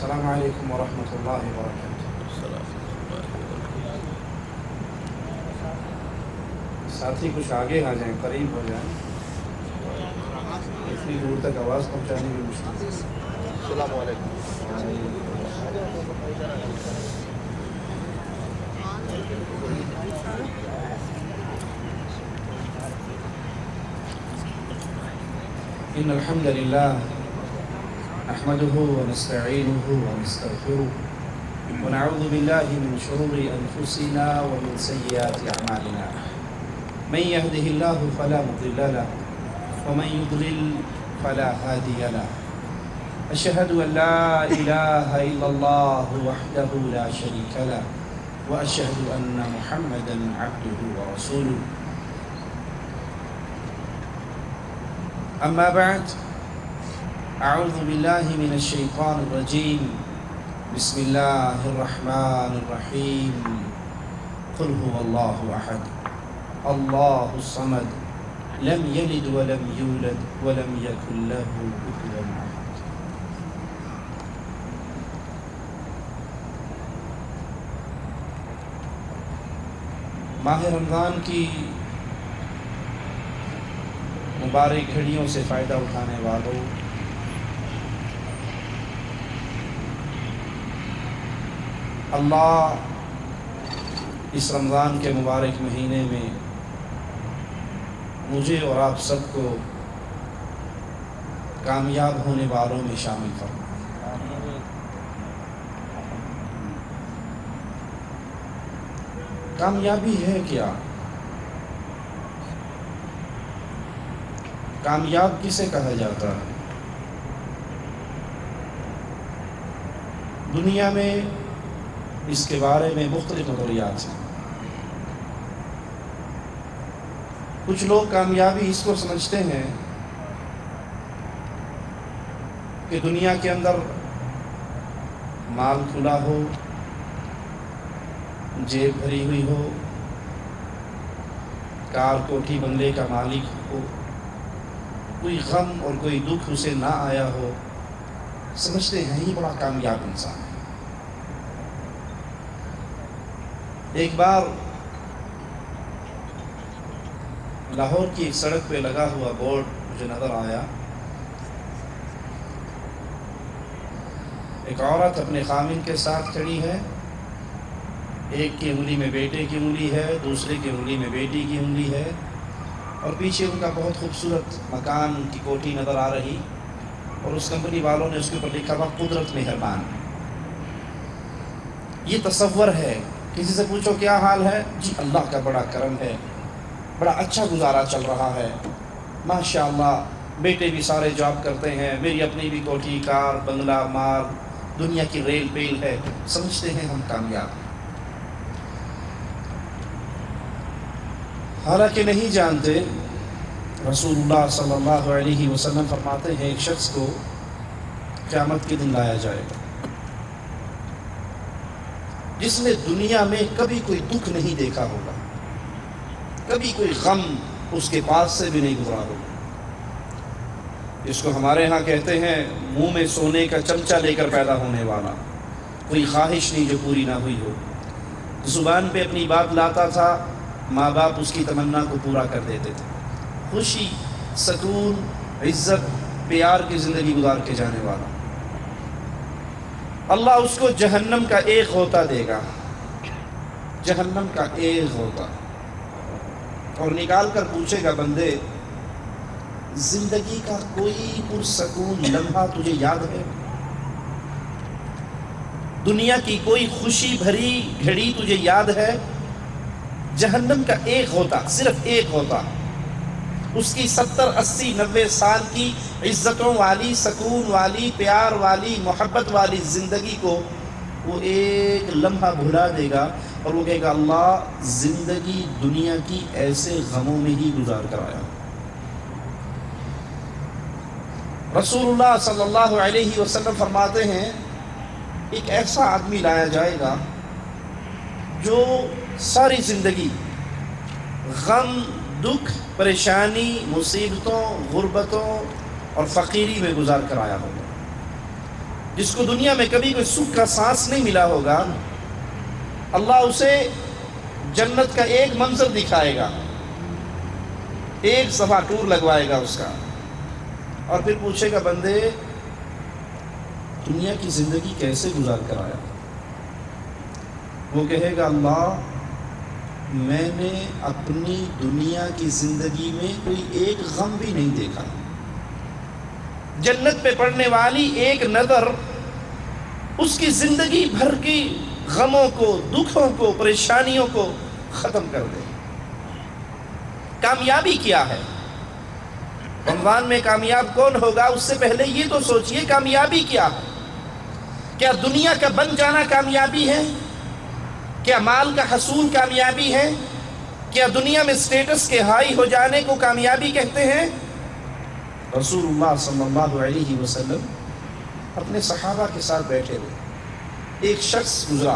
السلام علیکم ورحمۃ اللہ وبرکاتہ۔ ساتھی کچھ آگے آ جائیں، قریب ہو جائیں، اتنی دور تک آواز پہنچانے کی مشکل ہے۔ السلام علیکم۔ ان الحمد للہ نحمده ونستعینه ونستغفره ونعوذ باللہ من شرور انفسنا ومن سیئات اعمالنا، من يهده الله فلا مضل له ومن يضلل فلا هادي له، اشهد ان لا اله الا الله وحده لا شريك له واشهد ان محمدا عبده ورسوله، اما بعد، اعوذ باللہ من الشیطان الرجیم، بسم اللہ الرحمن الرحیم، قل هو اللہ احد اللہ الصمد لم یلد ولم یولد ولم یکن له کفوا احد۔ ماہ رمضان کی مبارک گھڑیوں سے فائدہ اٹھانے والوں، اللہ اس رمضان کے مبارک مہینے میں مجھے اور آپ سب کو کامیاب ہونے والوں میں شامل فرمائے۔ کامیابی ہے کیا؟ کامیاب کسے کہا جاتا ہے؟ دنیا میں اس کے بارے میں مختلف نظریات ہیں۔ کچھ لوگ کامیابی اس کو سمجھتے ہیں کہ دنیا کے اندر مال کھلا ہو، جیب بھری ہوئی ہو، کار کوٹھی بنگلے کا مالک ہو، کوئی غم اور کوئی دکھ اسے نہ آیا ہو، سمجھتے ہیں یہ بڑا کامیاب انسان ہے۔ ایک بار لاہور کی ایک سڑک پہ لگا ہوا بورڈ مجھے نظر آیا، ایک عورت اپنے خامن کے ساتھ کھڑی ہے، ایک کی انگلی میں بیٹے کی انگلی ہے، دوسرے کی انگلی میں بیٹی کی انگلی ہے، اور پیچھے ان کا بہت خوبصورت مکان کی کوٹھی نظر آ رہی، اور اس کمپنی والوں نے اس کے اوپر لکھا ہوا قدرت مہربان۔ یہ تصور ہے۔ کسی سے پوچھو کیا حال ہے، جی اللہ کا بڑا کرم ہے، بڑا اچھا گزارا چل رہا ہے، ماشاءاللہ، بیٹے بھی سارے جاب کرتے ہیں، میری اپنی بھی کوٹھی، کار، بنگلہ، مال، دنیا کی ریل پیل ہے، سمجھتے ہیں ہم کامیاب ہیں۔ حالانکہ نہیں جانتے رسول اللہ صلی اللہ علیہ وسلم فرماتے ہیں ایک شخص کو قیامت کے دن لایا جائے گا جس نے دنیا میں کبھی کوئی دکھ نہیں دیکھا ہوگا، کبھی کوئی غم اس کے پاس سے بھی نہیں گزرا ہوگا، اس کو ہمارے ہاں کہتے ہیں منہ میں سونے کا چمچہ لے کر پیدا ہونے والا، کوئی خواہش نہیں جو پوری نہ ہوئی ہو، زبان پہ اپنی بات لاتا تھا، ماں باپ اس کی تمنا کو پورا کر دیتے تھے، خوشی، سکون، عزت، پیار کی زندگی گزار کے جانے والا، اللہ اس کو جہنم کا ایک غوطہ دے گا، جہنم کا ایک غوطہ، اور نکال کر پوچھے گا بندے زندگی کا کوئی پرسکون لمحہ تجھے یاد ہے؟ دنیا کی کوئی خوشی بھری گھڑی تجھے یاد ہے؟ جہنم کا ایک غوطہ، صرف ایک غوطہ، اس کی 70 80 90 سال کی عزتوں والی، سکون والی، پیار والی، محبت والی زندگی کو وہ ایک لمحہ بھلا دے گا، اور وہ کہے گا اللہ زندگی دنیا کی ایسے غموں میں ہی گزار کر آیا۔ رسول اللہ صلی اللہ علیہ وسلم فرماتے ہیں ایک ایسا آدمی لایا جائے گا جو ساری زندگی غم، دکھ، پریشانی، مصیبتوں، غربتوں اور فقیری میں گزار کر آیا ہوگا، جس کو دنیا میں کبھی کوئی سکھ کا سانس نہیں ملا ہوگا، اللہ اسے جنت کا ایک منظر دکھائے گا، ایک صفحہ ٹور لگوائے گا اس کا، اور پھر پوچھے گا بندے دنیا کی زندگی کیسے گزار کر آیا؟ وہ کہے گا اللہ میں نے اپنی دنیا کی زندگی میں کوئی ایک غم بھی نہیں دیکھا، جنت پہ پڑنے والی ایک نظر اس کی زندگی بھر کی غموں کو، دکھوں کو، پریشانیوں کو ختم کر دے۔ کامیابی کیا ہے؟ رمضان میں کامیاب کون ہوگا؟ اس سے پہلے یہ تو سوچئے کامیابی کیا ہے؟ کیا دنیا کا بن جانا کامیابی ہے؟ کیا مال کا حصول کامیابی ہے؟ کیا دنیا میں سٹیٹس کے ہائی ہو جانے کو کامیابی کہتے ہیں؟ رسول اللہ صلی اللہ علیہ وسلم اپنے صحابہ کے ساتھ بیٹھے ہوئے، ایک شخص گزرا،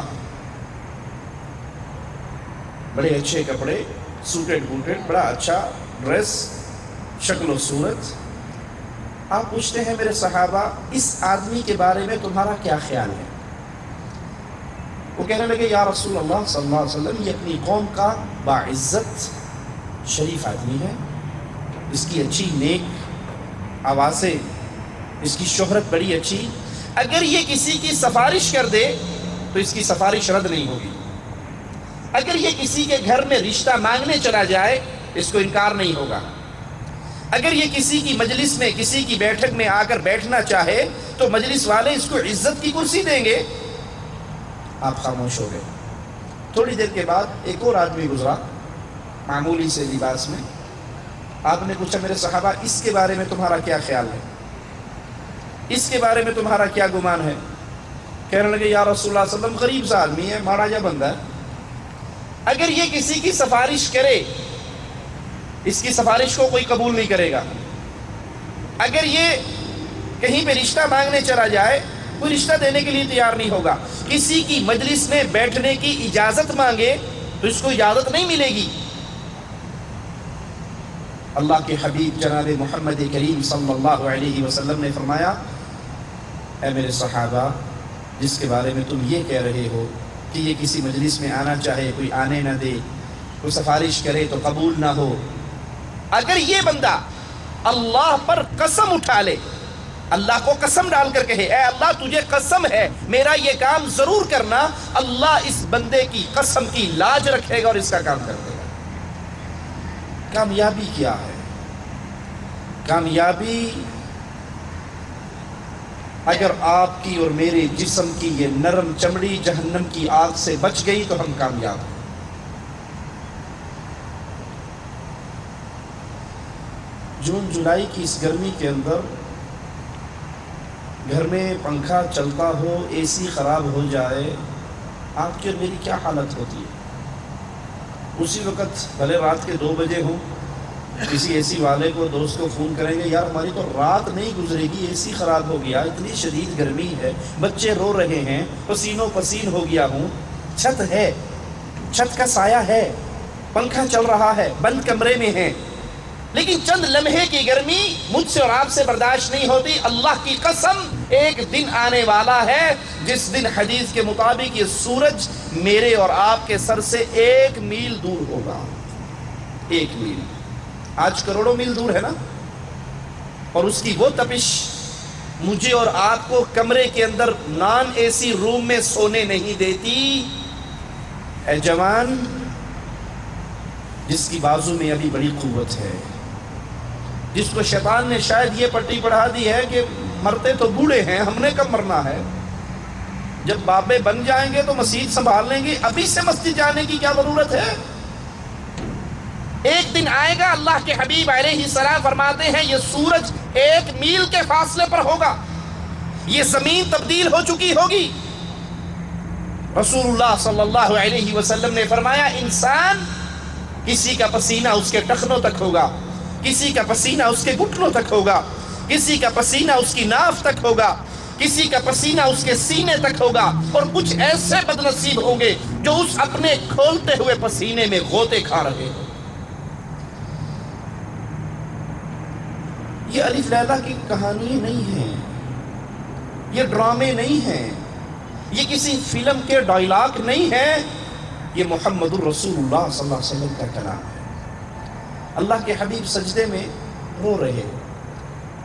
بڑے اچھے کپڑے، سوٹڈ بوٹڈ، بڑا اچھا ڈریس، شکل و صورت۔ آپ پوچھتے ہیں میرے صحابہ اس آدمی کے بارے میں تمہارا کیا خیال ہے؟ وہ کہنے لگے یا رسول اللہ صلی اللہ علیہ وسلم یہ اپنی قوم کا باعزت شریف آدمی ہے، اس کی اچھی نیک آوازیں، اس کی شہرت بڑی اچھی، اگر یہ کسی کی سفارش کر دے تو اس کی سفارش رد نہیں ہوگی، اگر یہ کسی کے گھر میں رشتہ مانگنے چلا جائے اس کو انکار نہیں ہوگا، اگر یہ کسی کی مجلس میں، کسی کی بیٹھک میں آ کر بیٹھنا چاہے تو مجلس والے اس کو عزت کی کرسی دیں گے۔ آپ خاموش ہو گئے۔ تھوڑی دیر کے بعد ایک اور آدمی گزرا معمولی سے لباس میں۔ آپ نے پوچھا میرے صحابہ اس کے بارے میں تمہارا کیا خیال ہے؟ اس کے بارے میں تمہارا کیا گمان ہے؟ کہنے لگے یا رسول اللہ صلی اللہ علیہ وسلم غریب سا آدمی ہے، ماڑا جا بندہ ہے، اگر یہ کسی کی سفارش کرے اس کی سفارش کو کوئی قبول نہیں کرے گا، اگر یہ کہیں پہ رشتہ مانگنے چلا جائے کوئی رشتہ دینے کے لیے تیار نہیں ہوگا، کسی کی مجلس میں بیٹھنے کی اجازت مانگے تو اس کو اجازت نہیں ملے گی۔ اللہ کے حبیب جناب محمد کریم صلی اللہ علیہ وسلم نے فرمایا اے میرے صحابہ جس کے بارے میں تم یہ کہہ رہے ہو کہ یہ کسی مجلس میں آنا چاہے کوئی آنے نہ دے، کوئی سفارش کرے تو قبول نہ ہو، اگر یہ بندہ اللہ پر قسم اٹھا لے، اللہ کو قسم ڈال کر کہے اے اللہ تجھے قسم ہے میرا یہ کام ضرور کرنا، اللہ اس بندے کی قسم کی لاج رکھے گا اور اس کا کام کر دے گا۔ کامیابی کیا ہے؟ کامیابی اگر آپ کی اور میرے جسم کی یہ نرم چمڑی جہنم کی آگ سے بچ گئی تو ہم کامیاب ہیں۔ جون جولائی کی اس گرمی کے اندر گھر میں پنکھا چلتا ہو، اے سی خراب ہو جائے، آپ کی اور میری کیا حالت ہوتی ہے؟ اسی وقت بھلے رات کے 2 بجے ہوں، کسی اے سی والے کو دوست کو فون کریں گے یار ہماری تو رات نہیں گزرے گی، اے سی خراب ہو گیا، اتنی شدید گرمی ہے، بچے رو رہے ہیں، پسینوں پسین ہو گیا ہوں، چھت ہے، چھت کا سایہ ہے، پنکھا چل رہا ہے، بند کمرے میں ہیں، لیکن چند لمحے کی گرمی مجھ سے اور آپ سے برداشت نہیں ہوتی۔ اللہ کی قسم ایک دن آنے والا ہے جس دن حدیث کے مطابق یہ سورج میرے اور آپ کے سر سے 1 میل دور ہوگا۔ 1 میل، آج کروڑوں میل دور ہے نا، اور اس کی وہ تپش مجھے اور آپ کو کمرے کے اندر نان اے سی روم میں سونے نہیں دیتی۔ اے جوان جس کی بازو میں ابھی بڑی قوت ہے، جس کو شیطان نے شاید یہ پٹی پڑھا دی ہے کہ مرتے تو بوڑھے ہیں، ہم نے کب مرنا ہے، جب بابے بن جائیں گے تو مسجد سنبھال لیں گے، ابھی سے مسجد جانے کی کیا ضرورت ہے؟ ایک دن آئے گا، اللہ کے حبیب علیہ السلام فرماتے ہیں یہ سورج 1 میل کے فاصلے پر ہوگا، یہ زمین تبدیل ہو چکی ہوگی۔ رسول اللہ صلی اللہ علیہ وسلم نے فرمایا انسان کسی کا پسینہ اس کے ٹخنوں تک ہوگا، کسی کا پسینہ اس کے گھٹنوں تک ہوگا، کسی کا پسینہ اس کی ناف تک ہوگا، کسی کا پسینہ اس کے سینے تک ہوگا، اور کچھ ایسے بد نصیب ہوں گے جو اس اپنے کھولتے ہوئے پسینے میں غوطے کھا رہے ہیں۔ یہ الف لیلا کی کہانی نہیں ہے، یہ ڈرامے نہیں ہیں، یہ کسی فلم کے ڈائلاگ نہیں ہیں، یہ محمد الرسول اللہ صلی اللہ علیہ وسلم کا کلام ہے۔ اللہ کے حبیب سجدے میں رو رہے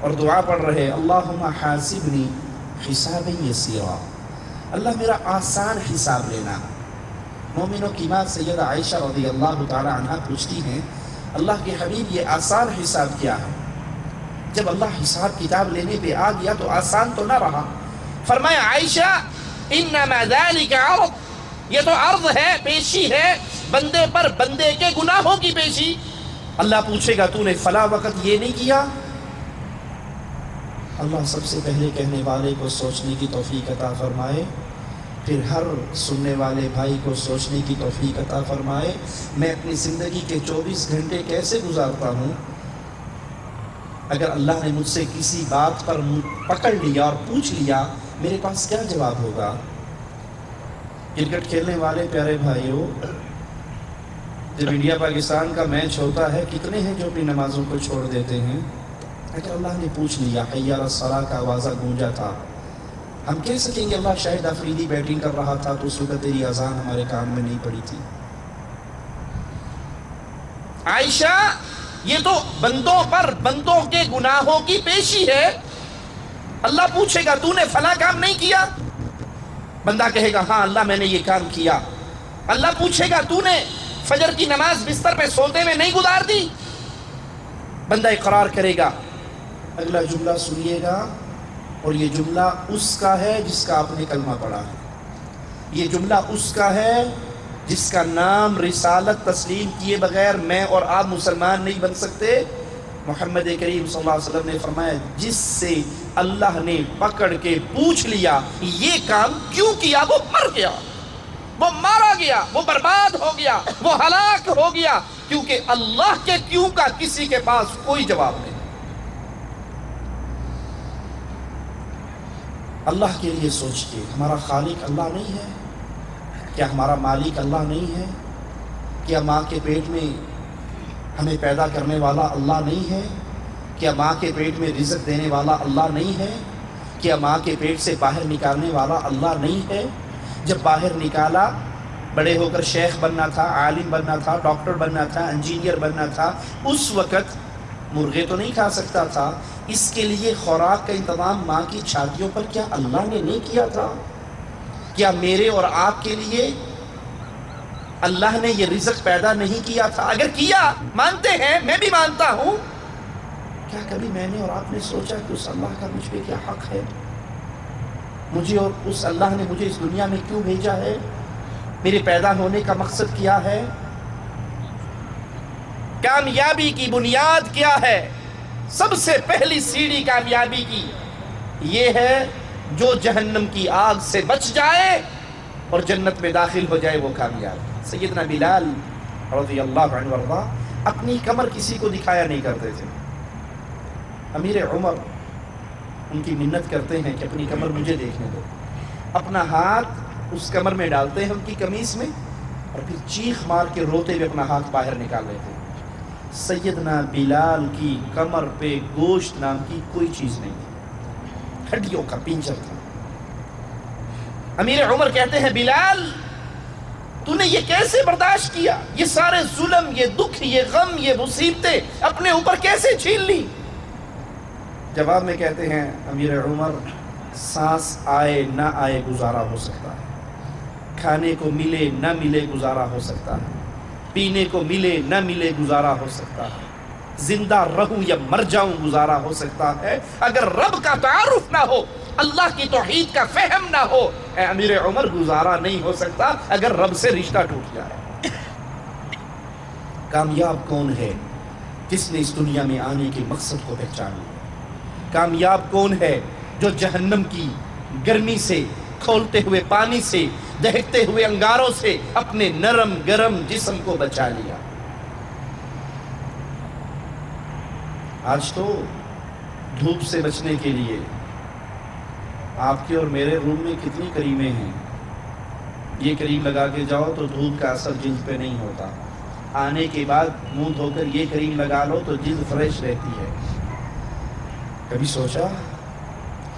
اور دعا پڑھ رہے، اللہم حاسبنی حسابا یسیرا، اللہ میرا آسان حساب لینا۔ مومنوں کی ماں سیدہ عائشہ رضی اللہ تعالی عنہ پوچھتی ہیں، اللہ کے حبیب یہ آسان حساب کیا ہے؟ جب اللہ حساب کتاب لینے پہ آ گیا تو آسان تو نہ رہا۔ فرمایا عائشہ انما ذلک عرض، یہ تو عرض ہے، پیشی ہے، بندے پر بندے کے گناہوں کی پیشی۔ اللہ پوچھے گا تو نے فلاں وقت یہ نہیں کیا؟ اللہ سب سے پہلے کہنے والے کو سوچنے کی توفیق عطا فرمائے، پھر ہر سننے والے بھائی کو سوچنے کی توفیق عطا فرمائے، میں اپنی زندگی کے 24 گھنٹے کیسے گزارتا ہوں؟ اگر اللہ نے مجھ سے کسی بات پر پکڑ لیا اور پوچھ لیا، میرے پاس کیا جواب ہوگا؟ کرکٹ کھیلنے والے پیارے بھائیوں، جب انڈیا پاکستان کا میچ ہوتا ہے، کتنے ہیں جو اپنی نمازوں کو چھوڑ دیتے ہیں؟ اگر اللہ نے پوچھ لیا، حی علی الصلاۃ کا آوازہ گونجا تھا، ہم کہہ سکیں گے اللہ شاہد افریدی بیٹنگ کر رہا تھا تو اس وقت تیری اذان ہمارے کان میں نہیں پڑی تھی؟ عائشہ یہ تو بندوں پر بندوں کے گناہوں کی پیشی ہے۔ اللہ پوچھے گا تو نے فلاں کام نہیں کیا؟ بندہ کہے گا ہاں اللہ میں نے یہ کام کیا۔ اللہ پوچھے گا تو نے فجر کی نماز بستر پہ سوتے میں نہیں گزار دی؟ بندہ اقرار کرے گا۔ اگلا جملہ سنیے گا، اور یہ جملہ اس کا ہے جس کا آپ نے کلمہ پڑھا ہے، یہ جملہ اس کا ہے جس کا نام رسالت تسلیم کیے بغیر میں اور آپ مسلمان نہیں بن سکتے۔ محمد کریم صلی اللہ علیہ وسلم نے فرمایا، جس سے اللہ نے پکڑ کے پوچھ لیا یہ کام کیوں کیا، وہ مر گیا، وہ مارا گیا، وہ برباد ہو گیا، وہ ہلاک ہو گیا، کیونکہ اللہ کے کیوں کا کسی کے پاس کوئی جواب نہیں۔ اللہ کے لیے سوچئے، ہمارا خالق اللہ نہیں ہے کیا؟ ہمارا مالک اللہ نہیں ہے کیا؟ ماں کے پیٹ میں ہمیں پیدا کرنے والا اللہ نہیں ہے کیا؟ ماں کے پیٹ میں رزق دینے والا اللہ نہیں ہے کیا؟ ماں کے پیٹ سے باہر نکالنے والا اللہ نہیں ہے؟ جب باہر نکالا، بڑے ہو کر شیخ بننا تھا، عالم بننا تھا، ڈاکٹر بننا تھا، انجینئر بننا تھا، اس وقت مرغے تو نہیں کھا سکتا تھا، اس کے لیے خوراک کا انتظام ماں کی چھاتیوں پر کیا اللہ نے نہیں کیا تھا؟ کیا میرے اور آپ کے لیے اللہ نے یہ رزق پیدا نہیں کیا تھا؟ اگر کیا، مانتے ہیں، میں بھی مانتا ہوں، کیا کبھی میں نے اور آپ نے سوچا کہ اس اللہ کا مجھ پہ کیا حق ہے؟ مجھے اور اس اللہ نے مجھے اس دنیا میں کیوں بھیجا ہے؟ میرے پیدا ہونے کا مقصد کیا ہے؟ کامیابی کی بنیاد کیا ہے؟ سب سے پہلی سیڑھی کامیابی کی یہ ہے جو جہنم کی آگ سے بچ جائے اور جنت میں داخل ہو جائے، وہ کامیاب۔ سیدنا بلال رضی اللہ عنہ وارضا اپنی کمر کسی کو دکھایا نہیں کرتے تھے۔ امیر عمر ان کی منت کرتے ہیں کہ اپنی کمر مجھے دیکھنے دو، اپنا ہاتھ اس کمر میں ڈالتے ہیں ان کی قمیص میں، اور پھر چیخ مار کے روتے ہوئے اپنا ہاتھ باہر نکال لیتے ہیں۔ سیدنا بلال کی کمر پہ گوشت نام کی کوئی چیز نہیں تھی، ہڈیوں کا پنجر تھا۔ امیر عمر کہتے ہیں بلال تو نے یہ کیسے برداشت کیا؟ یہ سارے ظلم، یہ دکھ، یہ غم، یہ مصیبتیں اپنے اوپر کیسے جھیل لی؟ جواب میں کہتے ہیں امیر عمر، سانس آئے نہ آئے گزارا ہو سکتا ہے، کھانے کو ملے نہ ملے گزارا ہو سکتا ہے، پینے کو ملے نہ ملے گزارا ہو سکتا ہے، زندہ رہوں یا مر جاؤں گزارا ہو سکتا ہے، اگر رب کا تعارف نہ ہو، اللہ کی توحید کا فہم نہ ہو، اے امیر عمر گزارا نہیں ہو سکتا اگر رب سے رشتہ ٹوٹ جائے۔ کامیاب کون ہے؟ جس نے اس دنیا میں آنے کے مقصد کو پہچان لیا۔ کامیاب کون ہے؟ جو جہنم کی گرمی سے، کھولتے ہوئے پانی سے، دہکتے ہوئے انگاروں سے اپنے نرم گرم جسم کو بچا لیا۔ آج تو دھوپ سے بچنے کے لیے آپ کے اور میرے روم میں کتنی کریمیں ہیں، یہ کریم لگا کے جاؤ تو دھوپ کا اثر جلد پہ نہیں ہوتا، آنے کے بعد منہ دھو کر یہ کریم لگا لو تو جلد فریش رہتی ہے۔ کبھی سوچا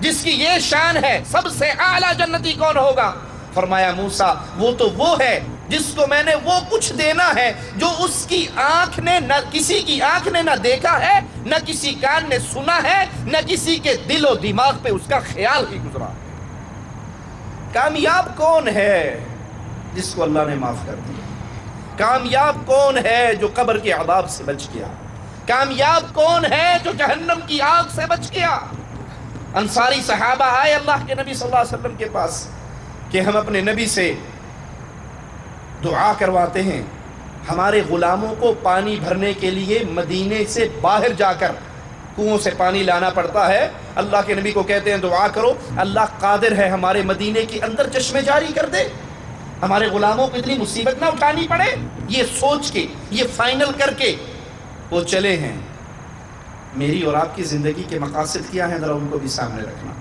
جس کی یہ شان ہے، سب سے اعلیٰ جنتی کون ہوگا؟ فرمایا موسیٰ وہ تو وہ ہے جس کو میں نے وہ کچھ دینا ہے جو اس کی آنکھ نے نہ کسی کی آنکھ نے نہ دیکھا ہے، نہ کسی کان نے سنا ہے، نہ کسی کے دل و دماغ پہ اس کا خیال ہی گزرا ہے۔ کامیاب کون ہے جس کو اللہ نے معاف کر دیا؟ کامیاب کون ہے جو قبر کے عذاب سے بچ گیا؟ کامیاب کون ہے جو جہنم کی آگ سے بچ گیا؟ انصاری صحابہ آئے اللہ کے نبی صلی اللہ علیہ وسلم کے پاس کہ ہم اپنے نبی سے دعا کرواتے ہیں، ہمارے غلاموں کو پانی بھرنے کے لیے مدینے سے باہر جا کر کنویں سے پانی لانا پڑتا ہے۔ اللہ کے نبی کو کہتے ہیں دعا کرو اللہ قادر ہے ہمارے مدینے کے اندر چشمے جاری کر دے، ہمارے غلاموں کو اتنی مصیبت نہ اٹھانی پڑے۔ یہ سوچ کے، یہ فائنل کر کے وہ چلے ہیں۔ میری اور آپ کی زندگی کے مقاصد کیا ہیں، ذرا ان کو بھی سامنے رکھنا۔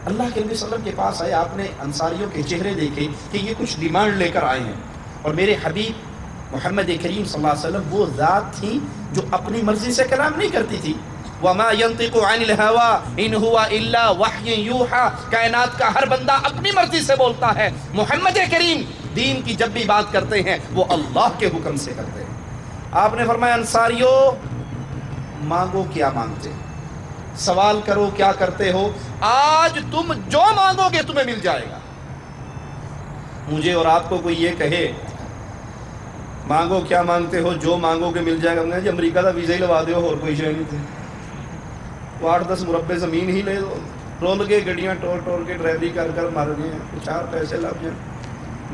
اللہ کے نبی صلی اللہ علیہ وسلم کے پاس آئے، آپ نے انصاریوں کے چہرے دیکھے کہ یہ کچھ ڈیمانڈ لے کر آئے ہیں، اور میرے حبیب محمد کریم صلی اللہ علیہ وسلم وہ ذات تھی جو اپنی مرضی سے کلام نہیں کرتی تھی۔ وَمَا يَنطِقُ عَنِ الْهَوَىٰ إِنْ هُوَ إِلَّا وَحْيٌ يُوحَىٰ، کائنات کا ہر بندہ اپنی مرضی سے بولتا ہے۔ محمد کریم دین کی جب بھی بات کرتے ہیں وہ اللہ کے حکم سے کرتے ہیں۔ آپ نے فرمایا انصاریو مانگو کیا مانگتے، سوال کرو کیا کرتے ہو، آج تم جو مانگو گے تمہیں مل جائے گا۔ مجھے اور آپ کو کوئی یہ کہے مانگو کیا مانگتے ہو، جو مانگو گے مل جائے گا، جی امریکہ کا ویزا ہی لوا دیو اور کوئی شے نہیں تھی، تو 8-10 مربع زمین ہی لے دو، رول کے گڈیاں ٹور کے ڈرائیوری کر کر مر گئے، 4 پیسے لگ جائیں۔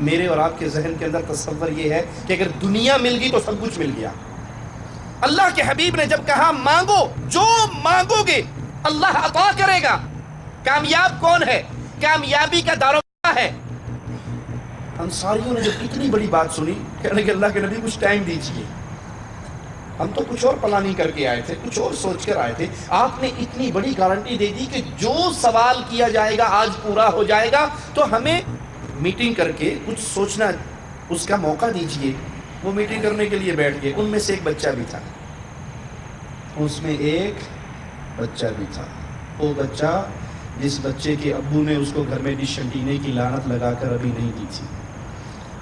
میرے اور آپ کے ذہن کے اندر تصور یہ ہے کہ اگر دنیا مل گئی تو سب کچھ مل گیا۔ اللہ کے حبیب نے جب کہا مانگو، جو مانگو گے اللہ عطا کرے گا۔ کامیاب کون ہے؟ کامیابی کا دار و مدار ہے۔ انصاریوں نے جب اتنی بڑی بات سنی، کہنے کہ اللہ کے نبی کچھ ٹائم دیجیے، ہم تو کچھ اور پلاننگ کر کے آئے تھے، کچھ اور سوچ کر آئے تھے، آپ نے اتنی بڑی گارنٹی دے دی کہ جو سوال کیا جائے گا آج پورا ہو جائے گا، تو ہمیں میٹنگ کر کے کچھ سوچنا اس کا موقع دیجیے۔ وہ میٹنگ کرنے کے لیے بیٹھ گئے، ان میں سے ایک بچہ بھی تھا، اس میں ایک بچہ بھی تھا، وہ بچہ جس بچے کے ابو نے اس کو گھر میں ڈش انٹینے کی لعنت لگا کر ابھی نہیں دی تھی،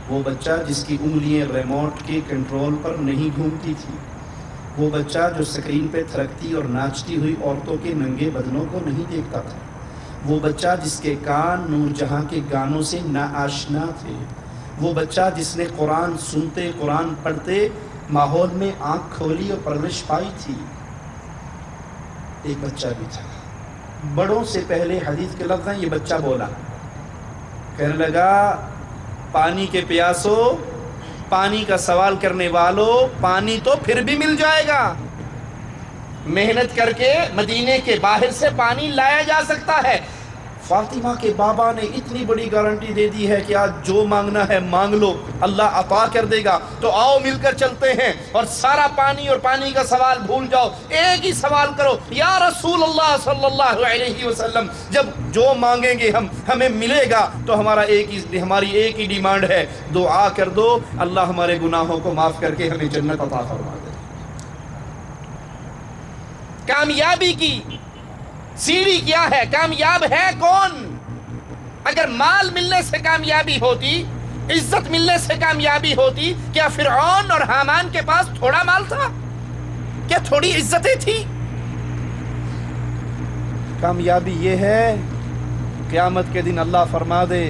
وہ بچہ جس کی انگلیاں ریموٹ کے کنٹرول پر نہیں گھومتی تھی، وہ بچہ جو سکرین پہ تھرکتی اور ناچتی ہوئی عورتوں کے ننگے بدنوں کو نہیں دیکھتا تھا، وہ بچہ جس کے کان نور جہاں کے گانوں سے ناآشنا تھے، وہ بچہ جس نے قرآن سنتے قرآن پڑھتے ماحول میں آنکھ کھولی اور پرورش پائی تھی، ایک بچہ بھی تھا۔ بڑوں سے پہلے حدیث کے لفظ ہیں، یہ بچہ بولا، کہنے لگا پانی کے پیاسو، پانی کا سوال کرنے والو، پانی تو پھر بھی مل جائے گا، محنت کر کے مدینے کے باہر سے پانی لایا جا سکتا ہے۔ فاطمہ کے بابا نے اتنی بڑی گارنٹی دے دی ہے کہ آج جو مانگنا ہے مانگ لو، اللہ عطا کر دے گا، تو آؤ مل کر چلتے ہیں اور سارا پانی اور پانی کا سوال بھول جاؤ، ایک ہی سوال کرو، یا رسول اللہ صلی اللہ علیہ وسلم جب جو مانگیں گے ہمیں ملے گا تو ہماری ایک ہی ڈیمانڈ ہے، دعا کر دو اللہ ہمارے گناہوں کو معاف کر کے ہمیں جنت عطا فرما دے۔ کامیابی کی سیڑھی کیا ہے؟ کامیاب ہے کون؟ اگر مال ملنے سے کامیابی ہوتی، عزت ملنے سے کامیابی ہوتی، کیا فرعون اور حامان کے پاس تھوڑا مال تھا؟ کیا تھوڑی عزتیں تھی؟ کامیابی یہ ہے قیامت کے دن اللہ فرما دے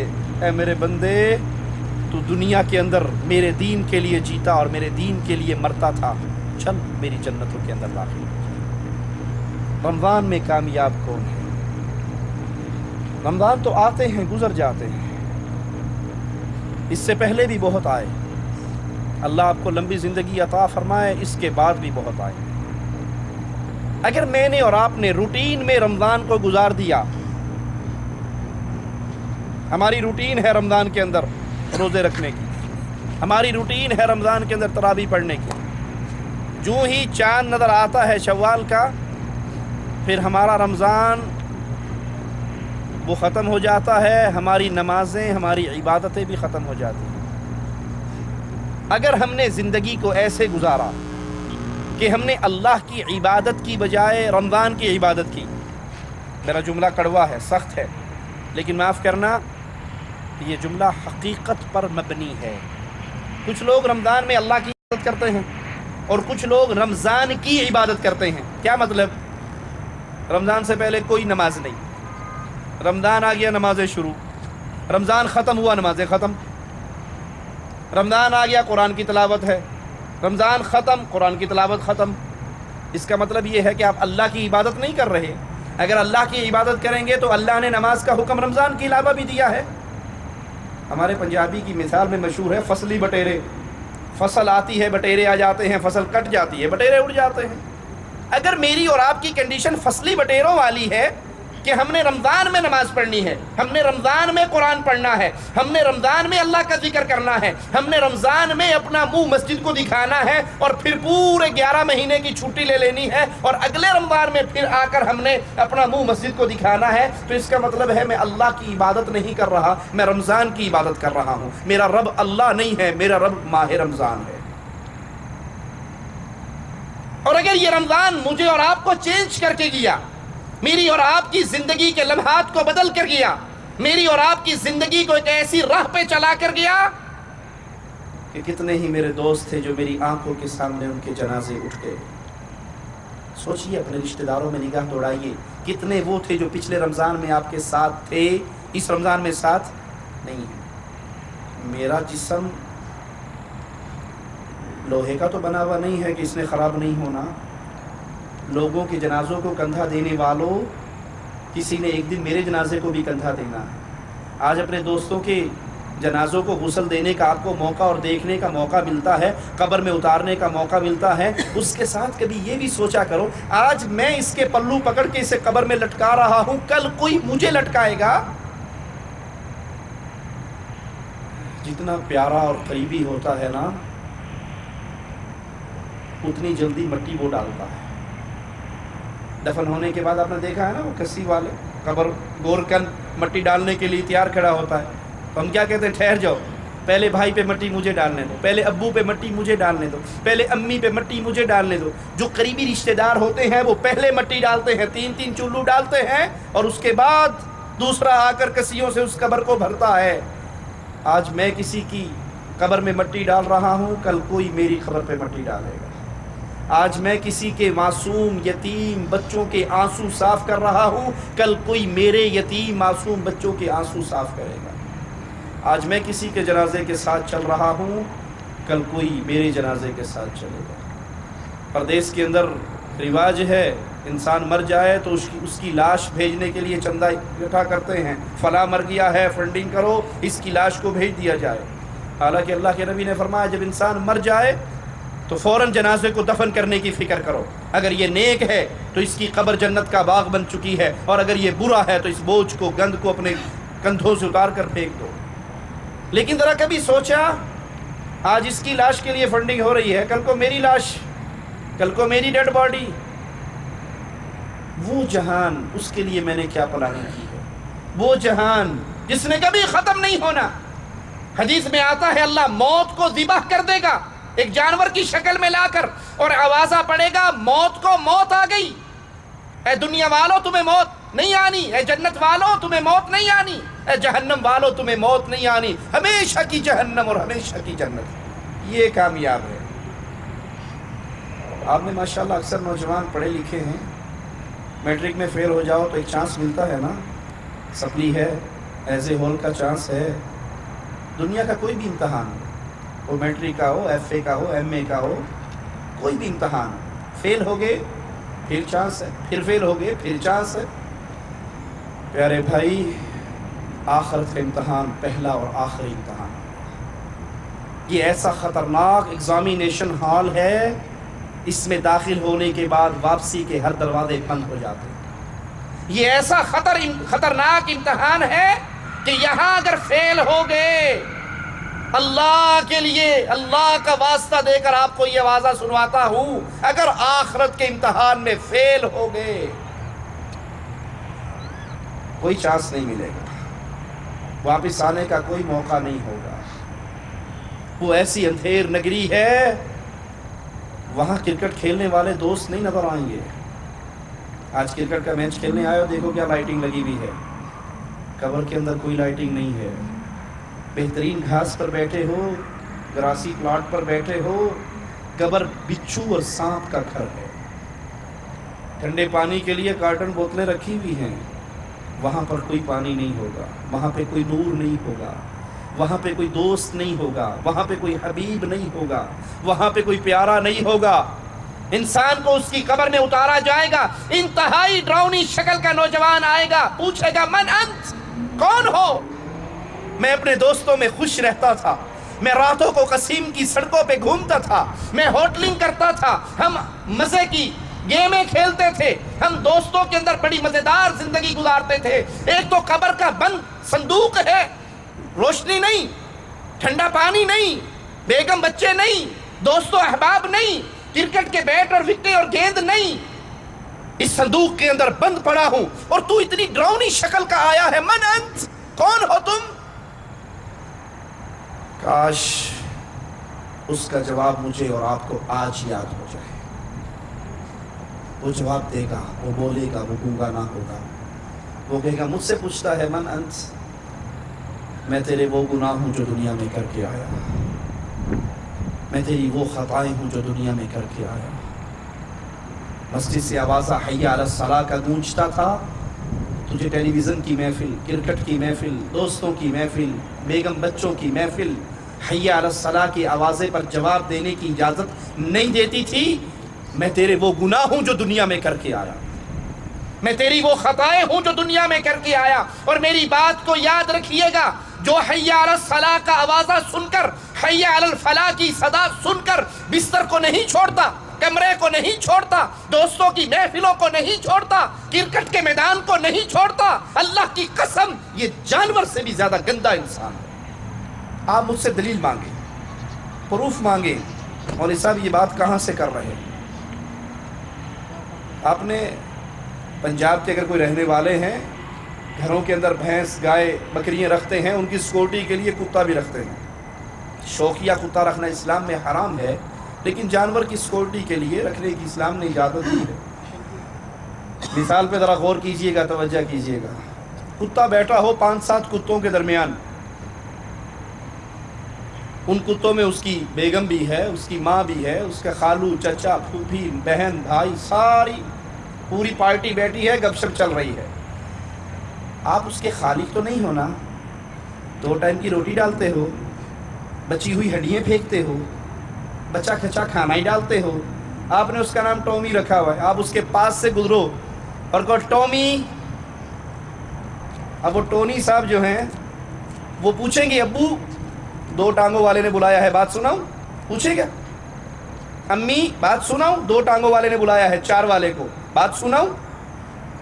اے میرے بندے تو دنیا کے اندر میرے دین کے لیے جیتا اور میرے دین کے لیے مرتا تھا، چل میری جنتوں کے اندر داخل۔ رمضان میں کامیاب کون ہے؟ رمضان تو آتے ہیں گزر جاتے ہیں، اس سے پہلے بھی بہت آئے، اللہ آپ کو لمبی زندگی عطا فرمائے، اس کے بعد بھی بہت آئے۔ اگر میں نے اور آپ نے روٹین میں رمضان کو گزار دیا، ہماری روٹین ہے رمضان کے اندر روزے رکھنے کی، ہماری روٹین ہے رمضان کے اندر تراویح پڑھنے کی، جو ہی چاند نظر آتا ہے شوال کا پھر ہمارا رمضان وہ ختم ہو جاتا ہے، ہماری نمازیں ہماری عبادتیں بھی ختم ہو جاتی ہیں۔ اگر ہم نے زندگی کو ایسے گزارا کہ ہم نے اللہ کی عبادت کی بجائے رمضان کی عبادت کی، میرا جملہ کڑوا ہے، سخت ہے، لیکن معاف کرنا، یہ جملہ حقیقت پر مبنی ہے۔ کچھ لوگ رمضان میں اللہ کی عبادت کرتے ہیں اور کچھ لوگ رمضان کی عبادت کرتے ہیں۔ کیا مطلب؟ رمضان سے پہلے کوئی نماز نہیں، رمضان آ گیا نمازیں شروع، رمضان ختم ہوا نمازیں ختم، رمضان آ گیا قرآن کی تلاوت ہے، رمضان ختم قرآن کی تلاوت ختم۔ اس کا مطلب یہ ہے کہ آپ اللہ کی عبادت نہیں کر رہے۔ اگر اللہ کی عبادت کریں گے تو اللہ نے نماز کا حکم رمضان کے علاوہ بھی دیا ہے۔ ہمارے پنجابی کی مثال میں مشہور ہے فصلی بٹیرے۔ فصل آتی ہے، بٹیرے آ جاتے ہیں، فصل کٹ جاتی ہے، بٹیرے اڑ جاتے ہیں۔ اگر میری اور آپ کی کنڈیشن فصلی بٹیروں والی ہے کہ ہم نے رمضان میں نماز پڑھنی ہے، ہم نے رمضان میں قرآن پڑھنا ہے، ہم نے رمضان میں اللہ کا ذکر کرنا ہے، ہم نے رمضان میں اپنا منہ مسجد کو دکھانا ہے، اور پھر پورے 11 مہینے کی چھٹی لے لینی ہے، اور اگلے رمضان میں پھر آ کر ہم نے اپنا منہ مسجد کو دکھانا ہے، تو اس کا مطلب ہے میں اللہ کی عبادت نہیں کر رہا، میں رمضان کی عبادت کر رہا ہوں۔ میرا رب اللہ نہیں ہے، میرا رب ماہ رمضان ہے۔ اور اگر یہ رمضان مجھے اور آپ کو چینج کر کے گیا، میری اور آپ کی زندگی کے لمحات کو بدل کر گیا، میری اور آپ کی زندگی کو ایک ایسی راہ پہ چلا کر گیا کہ کتنے ہی میرے دوست تھے جو میری آنکھوں کے سامنے ان کے جنازے اٹھ گئے۔ سوچئے، اپنے رشتہ داروں میں نگاہ دوڑائیے، کتنے وہ تھے جو پچھلے رمضان میں آپ کے ساتھ تھے، اس رمضان میں ساتھ نہیں ہے۔ میرا جسم لوہے کا تو بنا ہوا نہیں ہے کہ اس نے خراب نہیں ہونا۔ لوگوں کے جنازوں کو کندھا دینے والوں، کسی نے ایک دن میرے جنازے کو بھی کندھا دینا ہے۔ آج اپنے دوستوں کے جنازوں کو غسل دینے کا آپ کو موقع اور دیکھنے کا موقع ملتا ہے، قبر میں اتارنے کا موقع ملتا ہے، اس کے ساتھ کبھی یہ بھی سوچا کرو، آج میں اس کے پلو پکڑ کے اسے قبر میں لٹکا رہا ہوں، کل کوئی مجھے لٹکائے گا۔ جتنا پیارا اور قریبی ہوتا ہے نا، اتنی جلدی مٹی وہ ڈالتا ہے۔ دفن ہونے کے بعد آپ نے دیکھا ہے نا، وہ کسی والے قبر گورکن مٹی ڈالنے کے لیے تیار کھڑا ہوتا ہے، تو ہم کیا کہتے ہیں؟ ٹھہر جاؤ، پہلے بھائی پہ مٹی مجھے ڈالنے دو، پہلے ابو پہ مٹی مجھے ڈالنے دو، پہلے امی پہ مٹی مجھے ڈالنے دو۔ جو قریبی رشتہ دار ہوتے ہیں وہ پہلے مٹی ڈالتے ہیں، 3 چولو ڈالتے ہیں، اور اس کے بعد دوسرا آ کر کسیوں سے اس قبر کو بھرتا ہے۔ آج میں کسی کی قبر میں مٹی ڈال رہا ہوں، کل کوئی میری قبر پہ مٹی ڈالے گا۔ آج میں کسی کے معصوم یتیم بچوں کے آنسو صاف کر رہا ہوں، کل کوئی میرے یتیم معصوم بچوں کے آنسو صاف کرے گا۔ آج میں کسی کے جنازے کے ساتھ چل رہا ہوں، کل کوئی میرے جنازے کے ساتھ چلے گا۔ پردیس کے اندر رواج ہے، انسان مر جائے تو اس کی لاش بھیجنے کے لیے چندہ اکٹھا کرتے ہیں، فلاں مر گیا ہے، فنڈنگ کرو، اس کی لاش کو بھیج دیا جائے۔ حالانکہ اللہ کے نبی نے فرمایا جب انسان مر جائے تو فوراً جنازے کو دفن کرنے کی فکر کرو۔ اگر یہ نیک ہے تو اس کی قبر جنت کا باغ بن چکی ہے، اور اگر یہ برا ہے تو اس بوجھ کو، گند کو اپنے کندھوں سے اتار کر پھینک دو۔ لیکن ذرا کبھی سوچا، آج اس کی لاش کے لیے فنڈنگ ہو رہی ہے، کل کو میری لاش، کل کو میری ڈیڈ باڈی، وہ جہان، اس کے لیے میں نے کیا پلاننگ کی ہے؟ وہ جہان جس نے کبھی ختم نہیں ہونا۔ حدیث میں آتا ہے اللہ موت کو ذبح کر دے گا ایک جانور کی شکل میں لا کر، اور آوازہ پڑے گا موت کو موت آ گئی، اے دنیا والو تمہیں موت نہیں آنی، اے جنت والو تمہیں موت نہیں آنی، اے جہنم والو تمہیں موت نہیں آنی، ہمیشہ کی جہنم اور ہمیشہ کی جنت۔ یہ کامیاب ہے۔ آپ نے ماشاءاللہ اکثر نوجوان پڑھے لکھے ہیں، میٹرک میں فیل ہو جاؤ تو ایک چانس ملتا ہے نا، سپلی ہے، ایز اے ہول کا چانس ہے۔ دنیا کا کوئی بھی امتحان ہو، وہ میٹرک کا ہو، ایف اے کا ہو، ایم اے کا ہو، کوئی بھی امتحان، فیل ہو گئے پھر چانس ہے، پھر فیل ہو گئے پھر چانس ہے۔ پیارے بھائی، آخرت کا امتحان پہلا اور آخری امتحان، یہ ایسا خطرناک ایگزامینیشن ہال ہے، اس میں داخل ہونے کے بعد واپسی کے ہر دروازے بند ہو جاتے ہیں۔ یہ ایسا خطرناک امتحان ہے کہ یہاں اگر فیل ہو گئے، اللہ کے لیے، اللہ کا واسطہ دے کر آپ کو یہ آوازہ سنواتا ہوں، اگر آخرت کے امتحان میں فیل ہو گئے، کوئی چانس نہیں ملے گا، واپس آنے کا کوئی موقع نہیں ہوگا۔ وہ ایسی اندھیر نگری ہے، وہاں کرکٹ کھیلنے والے دوست نہیں نظر آئیں گے، آج کرکٹ کا میچ کھیلنے آئے ہو، دیکھو کیا لائٹنگ لگی ہوئی ہے، قبر کے اندر کوئی لائٹنگ نہیں ہے. بہترین گھاس پر بیٹھے ہو، گراسی پلاٹ پر بیٹھے ہو، قبر بچھو اور سانپ کا گھر ہے. ٹھنڈے پانی کے لیے کارٹن بوتلیں رکھی ہوئی ہیں، وہاں پر کوئی پانی نہیں ہوگا، وہاں پہ کوئی نور نہیں ہوگا، وہاں پہ کوئی دوست نہیں ہوگا، وہاں پہ کوئی حبیب نہیں ہوگا، وہاں پہ کوئی پیارا نہیں ہوگا. انسان کو اس کی قبر میں اتارا جائے گا، انتہائی ڈراؤنی شکل کا نوجوان آئے گا، پوچھے گا من انت، کون ہو؟ میں اپنے دوستوں میں خوش رہتا تھا، میں راتوں کو قصیم کی سڑکوں پہ گھومتا تھا، میں ہوٹلنگ کرتا تھا، ہم مزے کی گیمیں کھیلتے تھے، ہم دوستوں کے اندر بڑی مزیدار زندگی گزارتے تھے. ایک تو قبر کا بند صندوق ہے، روشنی نہیں، ٹھنڈا پانی نہیں، بیگم بچے نہیں، دوست و احباب نہیں، کرکٹ کے بیٹ اور وکٹیں اور گیند نہیں. اس صندوق کے اندر بند پڑا ہوں اور تو اتنی ڈراؤنی شکل کا آیا ہے. من انت، کون ہو تم؟ کاش اس کا جواب مجھے اور آپ کو آج یاد ہو جائے. وہ جواب دے گا، وہ بولے گا، وہ گونگا نہ ہوگا. وہ کہے گا مجھ سے پوچھتا ہے من انت، میں تیرے وہ گناہ ہوں جو دنیا میں کر کے آیا، میں تیری وہ خطائیں ہوں جو دنیا میں کر کے آیا. مسجد سے آوازہ حی علی الصلاۃ کا گونجتا تھا، تجھے ٹیلی ویژن کی محفل، کرکٹ کی محفل، دوستوں کی محفل، بیگم بچوں کی محفل حی علی الصلاۃ کی آوازیں پر جواب دینے کی اجازت نہیں دیتی تھی. میں تیرے وہ گناہ ہوں جو دنیا میں کر کے آیا، میں تیری وہ خطائیں ہوں جو دنیا میں کر کے آیا. اور میری بات کو یاد رکھیے گا، جو حی علی الصلاۃ کا آوازہ سن کر، حی علی الفلاح کی صدا سن کر بستر کو نہیں چھوڑتا، کمرے کو نہیں چھوڑتا، دوستوں کی محفلوں کو نہیں چھوڑتا، کرکٹ کے میدان کو نہیں چھوڑتا، اللہ کی قسم یہ جانور سے بھی زیادہ گندا انسان ہے. آپ مجھ سے دلیل مانگیں، پروف مانگیں، مولوی صاحب یہ بات کہاں سے کر رہے ہیں؟ آپ نے پنجاب کے اگر کوئی رہنے والے ہیں، گھروں کے اندر بھینس گائے بکریاں رکھتے ہیں، ان کی سیکورٹی کے لیے کتا بھی رکھتے ہیں. شوقیہ کتا رکھنا اسلام میں حرام ہے، لیکن جانور کی سیکورٹی کے لیے رکھنے کی اسلام نے اجازت دی ہے. مثال پہ ذرا غور کیجئے گا، توجہ کیجئے گا. کتا بیٹھا ہو 5-7 کتوں کے درمیان، ان کتوں میں اس کی بیگم بھی ہے، اس کی ماں بھی ہے، اس کا خالو، چچا، پھوپھی، بہن، بھائی، ساری پوری پارٹی بیٹھی ہے، گپ شپ چل رہی ہے. آپ اس کے خالق تو نہیں ہونا، 2 ٹائم کی روٹی ڈالتے ہو، بچی ہوئی ہڈیاں پھینکتے ہو، بچہ کھچا کھانا ہی ڈالتے ہو. آپ نے اس کا نام ٹومی رکھا ہوا ہے، آپ اس کے پاس سے گزرو اور کہو ٹومی. اب وہ ٹونی صاحب جو ہیں وہ پوچھیں گے ابو 2 ٹانگوں والے نے بلایا ہے، بات سناؤں؟ پوچھے گا. امی بات سناؤں؟ 2 ٹانگوں والے نے بلایا ہے، 4 والے کو، بات سناؤں؟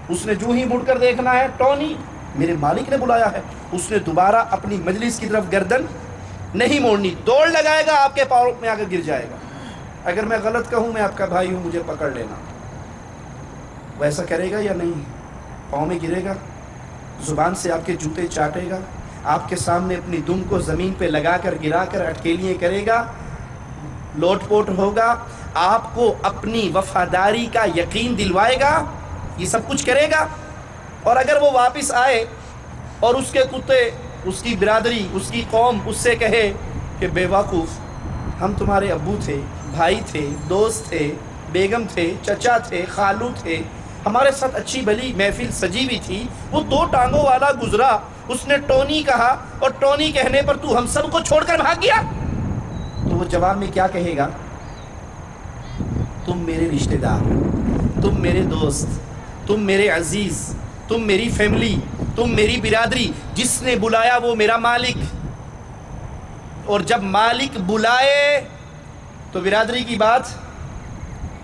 اس نے جو ہی مڑ کر دیکھنا ہے، ٹونی میرے مالک نے بلایا ہے. اس نے دوبارہ اپنی مجلس کی طرف گردن نہیں موڑنی، دوڑ لگائے گا، آپ کے پاؤں میں آ کر گر جائے گا. اگر میں غلط کہوں میں آپ کا بھائی ہوں، مجھے پکڑ لینا. ویسا کرے گا یا نہیں؟ پاؤں میں گرے گا، زبان سے آپ کے جوتے چاٹے گا، آپ کے سامنے اپنی دم کو زمین پہ لگا کر گرا کر اٹکیلیاں کرے گا، لوٹ پوٹ ہوگا، آپ کو اپنی وفاداری کا یقین دلوائے گا، یہ سب کچھ کرے گا. اور اگر وہ واپس آئے اور اس کے کتے، اس کی برادری، اس کی قوم اس سے کہے کہ بے وقوف، ہم تمہارے ابو تھے، بھائی تھے، دوست تھے، بیگم تھے، چچا تھے، خالو تھے، ہمارے ساتھ اچھی بھلی محفل سجی ہوئی تھی، وہ 2 ٹانگوں والا گزرا، اس نے ٹونی کہا اور ٹونی کہنے پر تو ہم سب کو چھوڑ کر بھاگ گیا. تو وہ جواب میں کیا کہے گا؟ تم میرے رشتہ دار، تم میرے دوست، تم میرے عزیز، تم میری فیملی، تم میری برادری، جس نے بلایا وہ میرا مالک. اور جب مالک بلائے تو برادری کی بات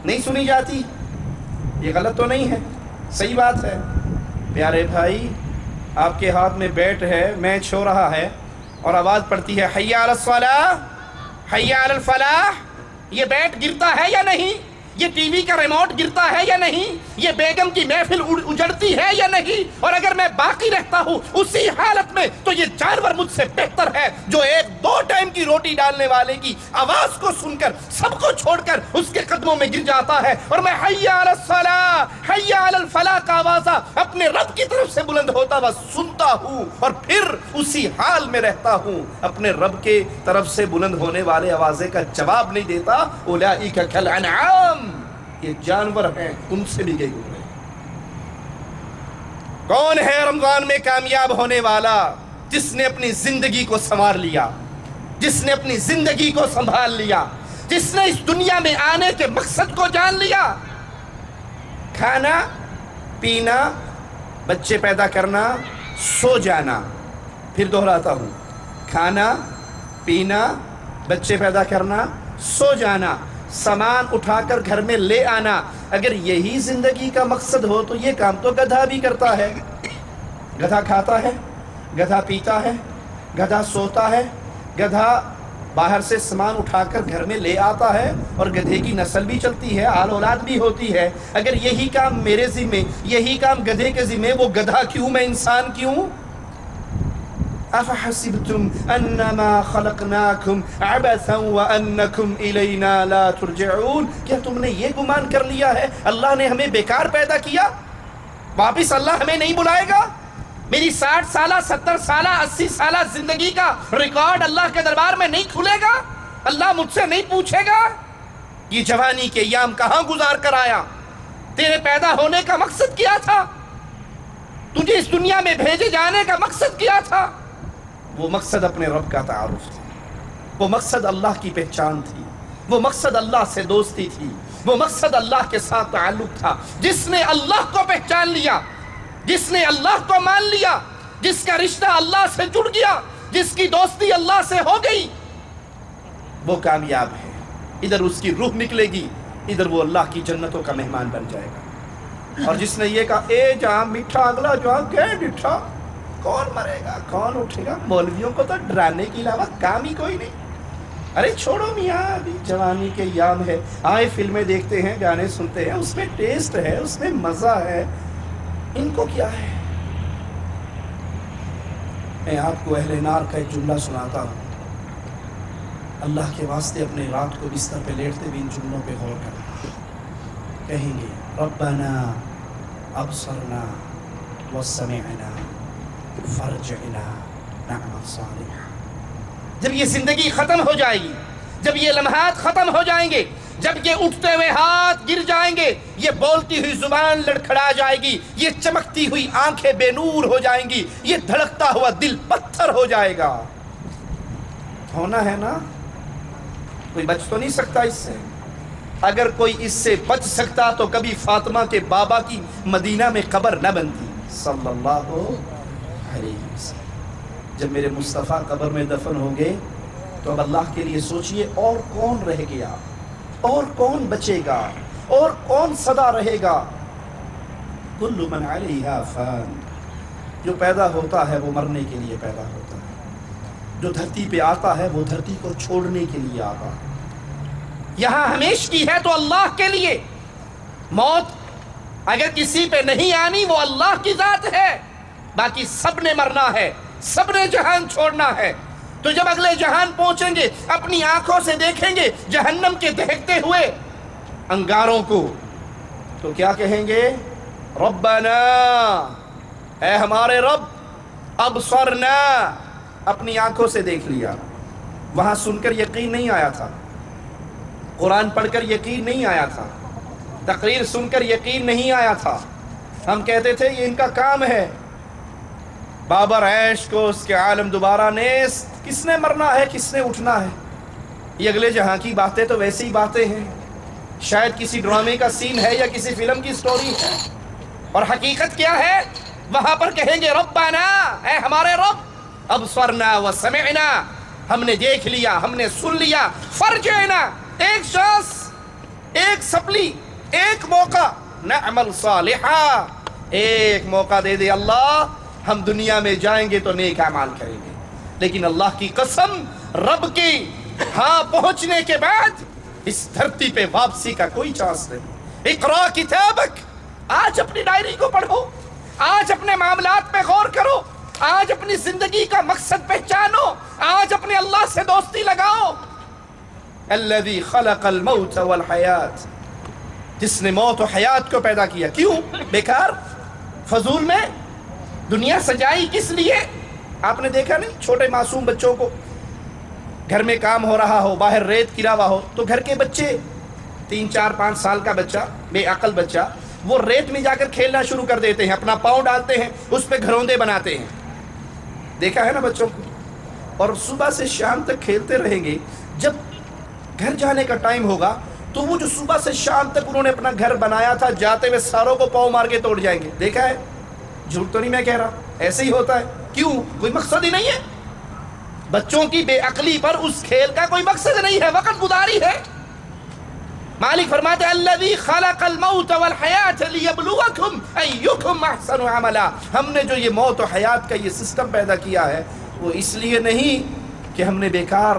نہیں سنی جاتی. یہ غلط تو نہیں ہے، صحیح بات ہے. پیارے بھائی، آپ کے ہاتھ میں بیٹ ہے، میچ ہو رہا ہے اور آواز پڑتی ہے حی علی الصلاۃ، حی علی الفلاح. یہ بیٹ گرتا ہے یا نہیں؟ یہ ٹی وی کا ریموٹ گرتا ہے یا نہیں؟ یہ بیگم کی محفل اجڑتی ہے یا نہیں؟ اور اگر میں باقی رہتا ہوں اسی حالت میں تو یہ جانور مجھ سے بہتر ہے جو ایک دو ٹائم کی روٹی ڈالنے والے کی آواز کو سن کر سب کو چھوڑ کر اس کے قدموں میں گر جاتا ہے، اور میں حی علی الصلاۃ حی علی الفلاح کا آوازہ اپنے رب کی طرف سے بلند ہوتا ہوا سنتا ہوں اور پھر اسی حال میں رہتا ہوں، اپنے رب کے طرف سے بلند ہونے والے آوازے کا جواب نہیں دیتا۔ اولئک کالانعام، یہ جانور ہیں، ان سے بھی گئے گزرے۔ کون ہے رمضان میں کامیاب ہونے والا؟ جس نے اپنی زندگی کو سنوار لیا، جس نے اپنی زندگی کو سنبھال لیا، جس نے اس دنیا میں آنے کے مقصد کو جان لیا۔ کھانا پینا، بچے پیدا کرنا، سو جانا، پھر دہراتا ہوں، کھانا پینا، بچے پیدا کرنا، سو جانا، سامان اٹھا کر گھر میں لے آنا۔ اگر یہی زندگی کا مقصد ہو تو یہ کام تو گدھا بھی کرتا ہے۔ گدھا کھاتا ہے، گدھا پیتا ہے، گدھا سوتا ہے، گدھا باہر سے سامان اٹھا کر گھر میں لے آتا ہے، اور گدھے کی نسل بھی چلتی ہے، آل اولاد بھی ہوتی ہے۔ اگر یہی کام میرے ذمے، یہی کام گدھے کے ذمے، وہ گدھا کیوں میں انسان کیوں؟ افحسبتم انما خلقناکم عبثا وانکم الینا لا ترجعون، کیا تم نے یہ گمان کر لیا ہے اللہ نے ہمیں بیکار پیدا کیا، واپس اللہ ہمیں نہیں بلائے گا؟ میری 60 سالہ 70 سالہ 80 سالہ زندگی کا ریکارڈ اللہ کے دربار میں نہیں کھلے گا؟ اللہ مجھ سے نہیں پوچھے گا یہ جوانی کے ایام کہاں گزار کر آیا؟ تیرے پیدا ہونے کا مقصد کیا تھا؟ تجھے اس دنیا میں بھیجے جانے کا مقصد کیا تھا؟ وہ مقصد اپنے رب کا تعارف تھا، وہ مقصد اللہ کی پہچان تھی، وہ مقصد اللہ سے دوستی تھی، وہ مقصد اللہ کے ساتھ تعلق تھا۔ جس نے اللہ کو پہچان لیا، جس نے اللہ کو مان لیا، جس کا رشتہ اللہ سے جڑ گیا، جس کی دوستی اللہ سے ہو گئی، وہ کامیاب ہے۔ ادھر اس کی روح نکلے گی، ادھر وہ اللہ کی جنتوں کا مہمان بن جائے گا۔ اور جس نے یہ کہا اے جہاں میٹھا اگلا جہاں گئے ڈٹھا، کون مرے گا کون اٹھے گا؟ مولویوں کو تو ڈرانے کے علاوہ کام ہی کوئی نہیں۔ ارے چھوڑو میاں، ابھی جوانی کے ایام ہے، آئے فلمیں دیکھتے ہیں، گانے سنتے ہیں، اس میں ٹیسٹ ہے، اس میں مزہ ہے، ان کو کیا ہے؟ میں آپ کو اہل نار کا ایک جملہ سناتا ہوں، اللہ کے واسطے اپنے رات کو بستر پہ لیٹتے بھی ان جملوں پہ غور کرنا۔ کہیں گے ربنا ابصرنا وسمعنا فرجعنا نعمل صالحا۔ جب یہ زندگی ختم ہو جائے گی، جب یہ لمحات ختم ہو جائیں گے، جب یہ اٹھتے ہوئے ہاتھ گر جائیں گے، یہ بولتی ہوئی زبان لڑکھڑا جائے گی، یہ چمکتی ہوئی آنکھیں بے نور ہو جائیں گی، یہ دھڑکتا ہوا دل پتھر ہو جائے گا۔ ہونا ہے نا؟ کوئی بچ تو نہیں سکتا اس سے؟ اگر کوئی اس سے بچ سکتا تو کبھی فاطمہ کے بابا کی مدینہ میں قبر نہ بنتی صلی اللہ علیہ وسلم۔ جب میرے مصطفیٰ قبر میں دفن ہو گئے تو اب اللہ کے لیے سوچئے اور کون رہ گیا، اور کون بچے گا، اور کون سدا رہے گا؟ کل من علیہا فان، جو پیدا ہوتا ہے وہ مرنے کے لیے پیدا ہوتا ہے، جو دھرتی پہ آتا ہے وہ دھرتی کو چھوڑنے کے لیے آتا ہے۔ یہاں ہمیشگی ہے تو اللہ کے لیے، موت اگر کسی پہ نہیں آنی وہ اللہ کی ذات ہے، باقی سب نے مرنا ہے، سب نے جہان چھوڑنا ہے۔ تو جب اگلے جہان پہنچیں گے اپنی آنکھوں سے دیکھیں گے جہنم کے دہکتے ہوئے انگاروں کو، تو کیا کہیں گے؟ ربنا، اے ہمارے رب، ابصرنا، اپنی آنکھوں سے دیکھ لیا۔ وہاں سن کر یقین نہیں آیا تھا، قرآن پڑھ کر یقین نہیں آیا تھا، تقریر سن کر یقین نہیں آیا تھا، ہم کہتے تھے یہ ان کا کام ہے۔ بابر عیش کو اس کے عالم دوبارہ نیست، کس نے مرنا ہے کس نے اٹھنا ہے؟ یہ اگلے جہاں کی باتیں تو ویسی ہی باتیں ہیں، شاید کسی ڈرامے کا سین ہے یا کسی فلم کی سٹوری ہے، اور حقیقت کیا ہے؟ وہاں پر کہیں گے ربنا، اے ہمارے رب، ابصرنا وسمعنا، ہم نے دیکھ لیا، ہم نے سن لیا، فرجعنا، ایک شانس، ایک سپلی، ایک موقع، نعمل صالحا، ایک موقع دے دے اللہ، ہم دنیا میں جائیں گے تو نیک اعمال کریں گے۔ لیکن اللہ کی قسم، رب کی ہاں پہنچنے کے بعد اس دھرتی پہ واپسی کا کوئی چانس نہیں۔ اقرا کتابک، آج اپنی ڈائری کو پڑھو، آج اپنے معاملات پہ غور کرو، آج اپنی زندگی کا مقصد پہچانو، آج اپنے اللہ سے دوستی لگاؤ۔ الذی خلق الموت والحیات، جس نے موت و حیات کو پیدا کیا۔ کیوں؟ بیکار فضول میں دنیا سجائی کس لیے؟ آپ نے دیکھا نہیں چھوٹے معصوم بچوں کو، گھر میں کام ہو رہا ہو، باہر ریت گرا ہوا ہو، تو گھر کے بچے 3 4 5 سال کا بچہ، بے عقل بچہ، وہ ریت میں جا کر کھیلنا شروع کر دیتے ہیں، اپنا پاؤں ڈالتے ہیں، اس پہ گھروندے بناتے ہیں۔ دیکھا ہے نا بچوں کو؟ اور صبح سے شام تک کھیلتے رہیں گے، جب گھر جانے کا ٹائم ہوگا تو وہ جو صبح سے شام تک انہوں نے اپنا گھر بنایا تھا، جاتے ہوئے ساروں کو پاؤں مار کے توڑ جائیں گے۔ دیکھا ہے؟ جھوٹ تو نہیں میں کہہ رہا، ایسے ہی ہوتا ہے۔ کیوں؟ کوئی مقصد ہی نہیں ہے۔ بچوں کی بے عقلی پر اس کھیل کا کوئی مقصد نہیں ہے، وقت گزاری ہے۔ مالک فرماتے ہیں الذی خلق الموت والحیات لیبلوکم ایکم احسن عملا، ہم نے جو یہ موت و حیات کا یہ سسٹم پیدا کیا ہے وہ اس لیے نہیں کہ ہم نے بیکار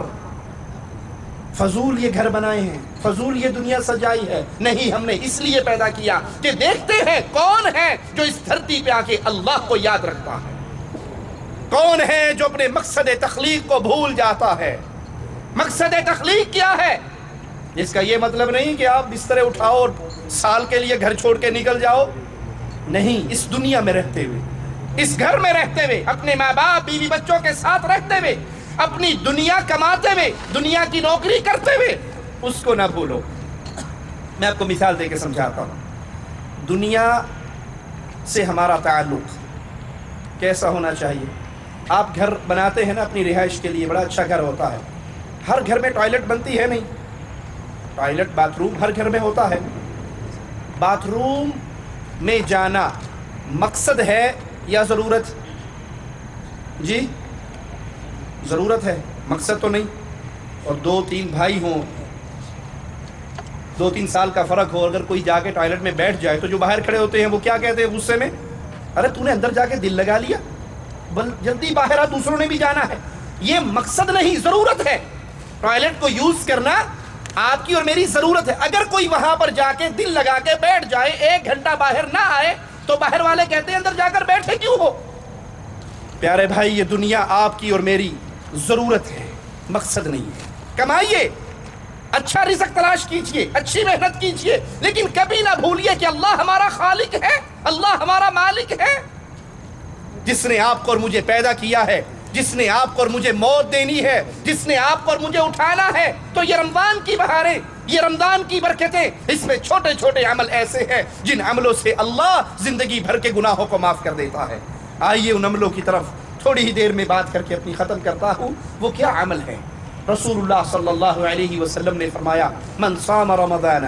فضول یہ گھر بنائے ہیں، فضول یہ دنیا سجائی ہے، نہیں، ہم نے اس لیے پیدا کیا کہ دیکھتے ہیں کون ہے جو اس دھرتی پہ آ کے اللہ کو یاد رکھتا ہے، کون ہے جو اپنے مقصد تخلیق کو بھول جاتا ہے۔ مقصد تخلیق کیا ہے؟ جس کا یہ مطلب نہیں کہ آپ بسترے اٹھاؤ اور سال کے لیے گھر چھوڑ کے نکل جاؤ، نہیں، اس دنیا میں رہتے ہوئے، اس گھر میں رہتے ہوئے، اپنے ماں باپ بیوی بچوں کے ساتھ رہتے ہوئے، اپنی دنیا کماتے ہوئے، دنیا کی نوکری کرتے ہوئے، اس کو نہ بھولو۔ میں آپ کو مثال دے کے سمجھاتا ہوں۔ دنیا سے ہمارا تعلق کیسا ہونا چاہیے؟ آپ گھر بناتے ہیں نا اپنی رہائش کے لیے، بڑا اچھا گھر ہوتا ہے، ہر گھر میں ٹوائلٹ بنتی ہے نہیں؟ ٹوائلٹ باتھ روم ہر گھر میں ہوتا ہے۔ باتھ روم میں جانا مقصد ہے یا ضرورت؟ جی ضرورت ہے، مقصد تو نہیں۔ اور 2 3 بھائی ہوں، 2 3 سال کا فرق ہو، اگر کوئی جا کے ٹوائلٹ میں بیٹھ جائے تو جو باہر کھڑے ہوتے ہیں وہ کیا کہتے ہیں غصے میں؟ ارے تو نے اندر جا کے دل لگا لیا، جلدی باہر آ، دوسروں نے بھی جانا ہے۔ یہ مقصد نہیں، ضرورت ہے۔ ٹوائلٹ کو یوز کرنا آپ کی اور میری ضرورت ہے۔ اگر کوئی وہاں پر جا کے دل لگا کے بیٹھ جائے، 1 گھنٹہ باہر نہ آئے، تو باہر والے کہتے ہیں اندر جا کر بیٹھے کیوں ہو؟ پیارے بھائی، یہ دنیا آپ کی اور میری ضرورت ہے، مقصد نہیں ہے۔ کمائیے، اچھا رزق تلاش کیجئے، اچھی محنت کیجئے، لیکن کبھی نہ بھولیے کہ اللہ ہمارا خالق ہے، اللہ ہمارا مالک ہے، جس نے آپ کو اور مجھے پیدا کیا ہے، جس نے آپ کو اور مجھے موت دینی ہے، جس نے آپ کو اور مجھے اٹھانا ہے۔ تو یہ رمضان کی بہاریں، یہ رمضان کی برکتیں، اس میں چھوٹے چھوٹے عمل ایسے ہیں جن عملوں سے اللہ زندگی بھر کے گناہوں کو معاف کر دیتا ہے۔ آئیے ان عملوں کی طرف تھوڑی ہی دیر میں بات کر کے اپنی ختم کرتا ہوں۔ وہ کیا عمل ہے؟ رسول اللہ صلی اللہ علیہ وسلم نے فرمایا من صام رمضان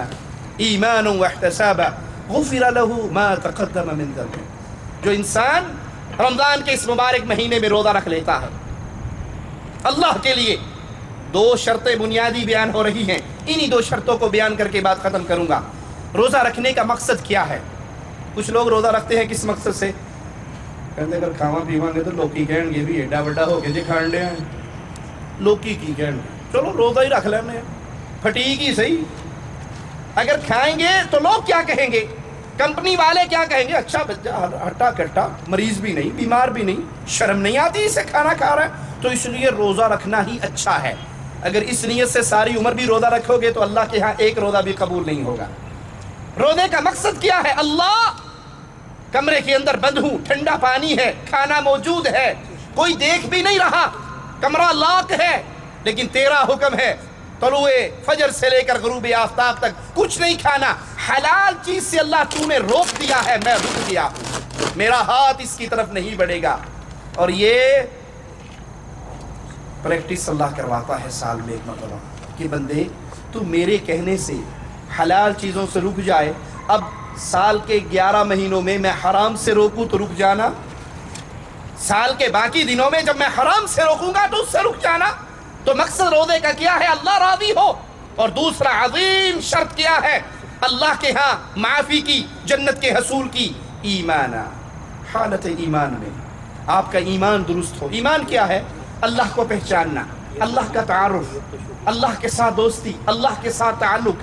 ایمانا واحتسابا غفر له ما تقدم من ذنبه، جو انسان رمضان کے اس مبارک مہینے میں روزہ رکھ لیتا ہے اللہ کے لیے، 2 شرطیں بنیادی بیان ہو رہی ہیں، انہی 2 شرطوں کو بیان کر کے بات ختم کروں گا۔ روزہ رکھنے کا مقصد کیا ہے؟ کچھ لوگ روزہ رکھتے ہیں کس مقصد سے؟ کہتے اگر کھاوا پیوا گے تو لوکی کہن گے بھی ایڈا بڑا ہو کے جی کھان لیا ہے، لوکی کی کہن گے، چلو روزہ ہی رکھ لینے، پھٹی کی صحیح، اگر کھائیں گے تو لوگ کیا کہیں گے؟ کمپنی والے کیا کہیں گے؟ اچھا بچہ ہٹا کٹا، مریض بھی نہیں، بیمار بھی نہیں، شرم نہیں آتی اسے کھانا کھا رہا ہے، تو اس لیے روزہ رکھنا ہی اچھا ہے۔ اگر اس نیت سے ساری عمر بھی روزہ رکھو گے تو اللہ کے ہاں 1 روزہ بھی قبول نہیں ہوگا۔ روزے کا مقصد کیا ہے؟ اللہ، کمرے کے اندر بند ہوں، ٹھنڈا پانی ہے، کھانا موجود ہے، کوئی دیکھ بھی نہیں رہا، کمرہ لاک ہے، لیکن تیرا حکم ہے طلوع فجر سے لے کر غروب آفتاب تک کچھ نہیں کھانا، حلال چیز سے اللہ تو نے روک دیا ہے، میں رک گیا ہوں، میرا ہاتھ اس کی طرف نہیں بڑھے گا۔ اور یہ پریکٹس اللہ کرواتا ہے سال میں 1 مرتبہ کہ بندے تو میرے کہنے سے حلال چیزوں سے رک جائے، اب سال کے 11 مہینوں میں میں حرام سے روکوں تو رک جانا، سال کے باقی دنوں میں جب میں حرام سے روکوں گا تو اس سے رک جانا۔ تو مقصد روزے کا کیا ہے؟ اللہ راضی ہو۔ اور دوسرا عظیم شرط کیا ہے اللہ کے ہاں معافی کی، جنت کے حصول کی؟ ایمانا، حالت ایمان میں آپ کا ایمان درست ہو۔ ایمان کیا ہے؟ اللہ کو پہچاننا، اللہ کا تعارف، اللہ کے ساتھ دوستی، اللہ کے ساتھ تعلق،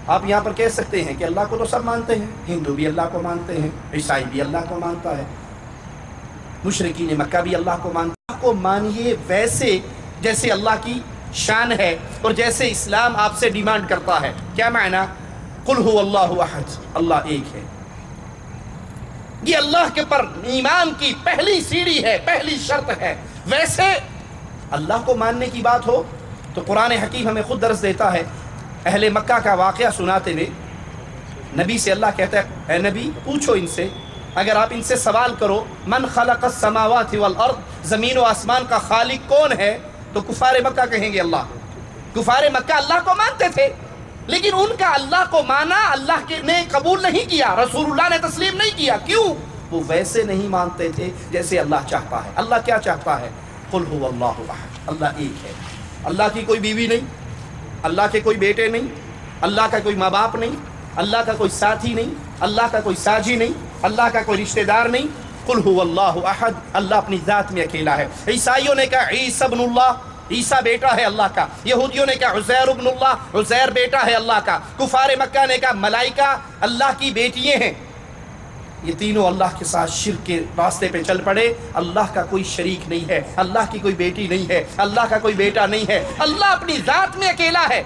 آپ یہاں پر کہہ سکتے ہیں کہ اللہ کو تو سب مانتے ہیں، ہندو بھی اللہ کو مانتے ہیں، عیسائی بھی اللہ کو مانتا ہے، مشرکین مکہ بھی اللہ کو مانتے ہیں۔ اللہ کو مانیے ویسے جیسے اللہ کی شان ہے اور جیسے اسلام آپ سے ڈیمانڈ کرتا ہے۔ کیا معنی؟ قل هو اللہ احد، اللہ ایک ہے۔ یہ اللہ کے پر ایمان کی پہلی سیڑھی ہے، پہلی شرط ہے۔ ویسے اللہ کو ماننے کی بات ہو تو قرآن حکیم ہمیں خود درس دیتا ہے۔ اہل مکہ کا واقعہ سناتے ہوئے نبی سے اللہ کہتا ہے اے نبی پوچھو ان سے، اگر آپ ان سے سوال کرو من خلق السماوات والارض، زمین و آسمان کا خالق کون ہے، تو کفار مکہ کہیں گے اللہ۔ کفار مکہ اللہ کو مانتے تھے لیکن ان کا اللہ کو مانا اللہ نے قبول نہیں کیا، رسول اللہ نے تسلیم نہیں کیا۔ کیوں؟ وہ ویسے نہیں مانتے تھے جیسے اللہ چاہتا ہے۔ اللہ کیا چاہتا ہے؟ قل هو اللہ احد، اللہ ایک ہے۔ اللہ کی کوئی بیوی نہیں، اللہ کے کوئی بیٹے نہیں، اللہ کا کوئی ماں باپ نہیں، اللہ کا کوئی ساتھی نہیں، اللہ کا کوئی ساجی نہیں، اللہ کا کوئی رشتہ دار نہیں۔ قل هو اللہ احد، اللہ اپنی ذات میں اکیلا ہے۔ عیسائیوں نے کہا عیسی ابن اللہ، عیسیٰ بیٹا ہے اللہ کا۔ یہودیوں نے کہا عزیر ابن اللہ، عزیر بیٹا ہے اللہ کا۔ کفار مکہ نے کہا ملائکہ اللہ کی بیٹیاں ہیں۔ یہ تینوں اللہ کے ساتھ شرک کے راستے پہ چل پڑے۔ اللہ کا کوئی شریک نہیں ہے، اللہ کی کوئی بیٹی نہیں ہے، اللہ کا کوئی بیٹا نہیں ہے، اللہ اپنی ذات میں اکیلا ہے۔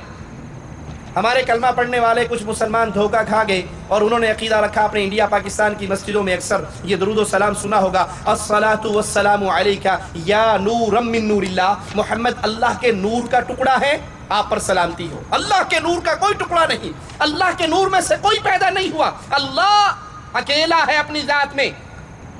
ہمارے کلمہ پڑھنے والے کچھ مسلمان دھوکہ کھا گئے اور انہوں نے عقیدہ رکھا، اپنے انڈیا پاکستان کی مسجدوں میں اکثر یہ درود و سلام سنا ہوگا، الصلاۃ والسلام علیک یا نورا من نور اللہ، محمد اللہ کے نور کا ٹکڑا ہے، آپ پر سلامتی ہو۔ اللہ کے نور کا کوئی ٹکڑا نہیں، اللہ کے نور میں سے کوئی پیدا نہیں ہوا، اللہ اکیلا ہے اپنی ذات میں۔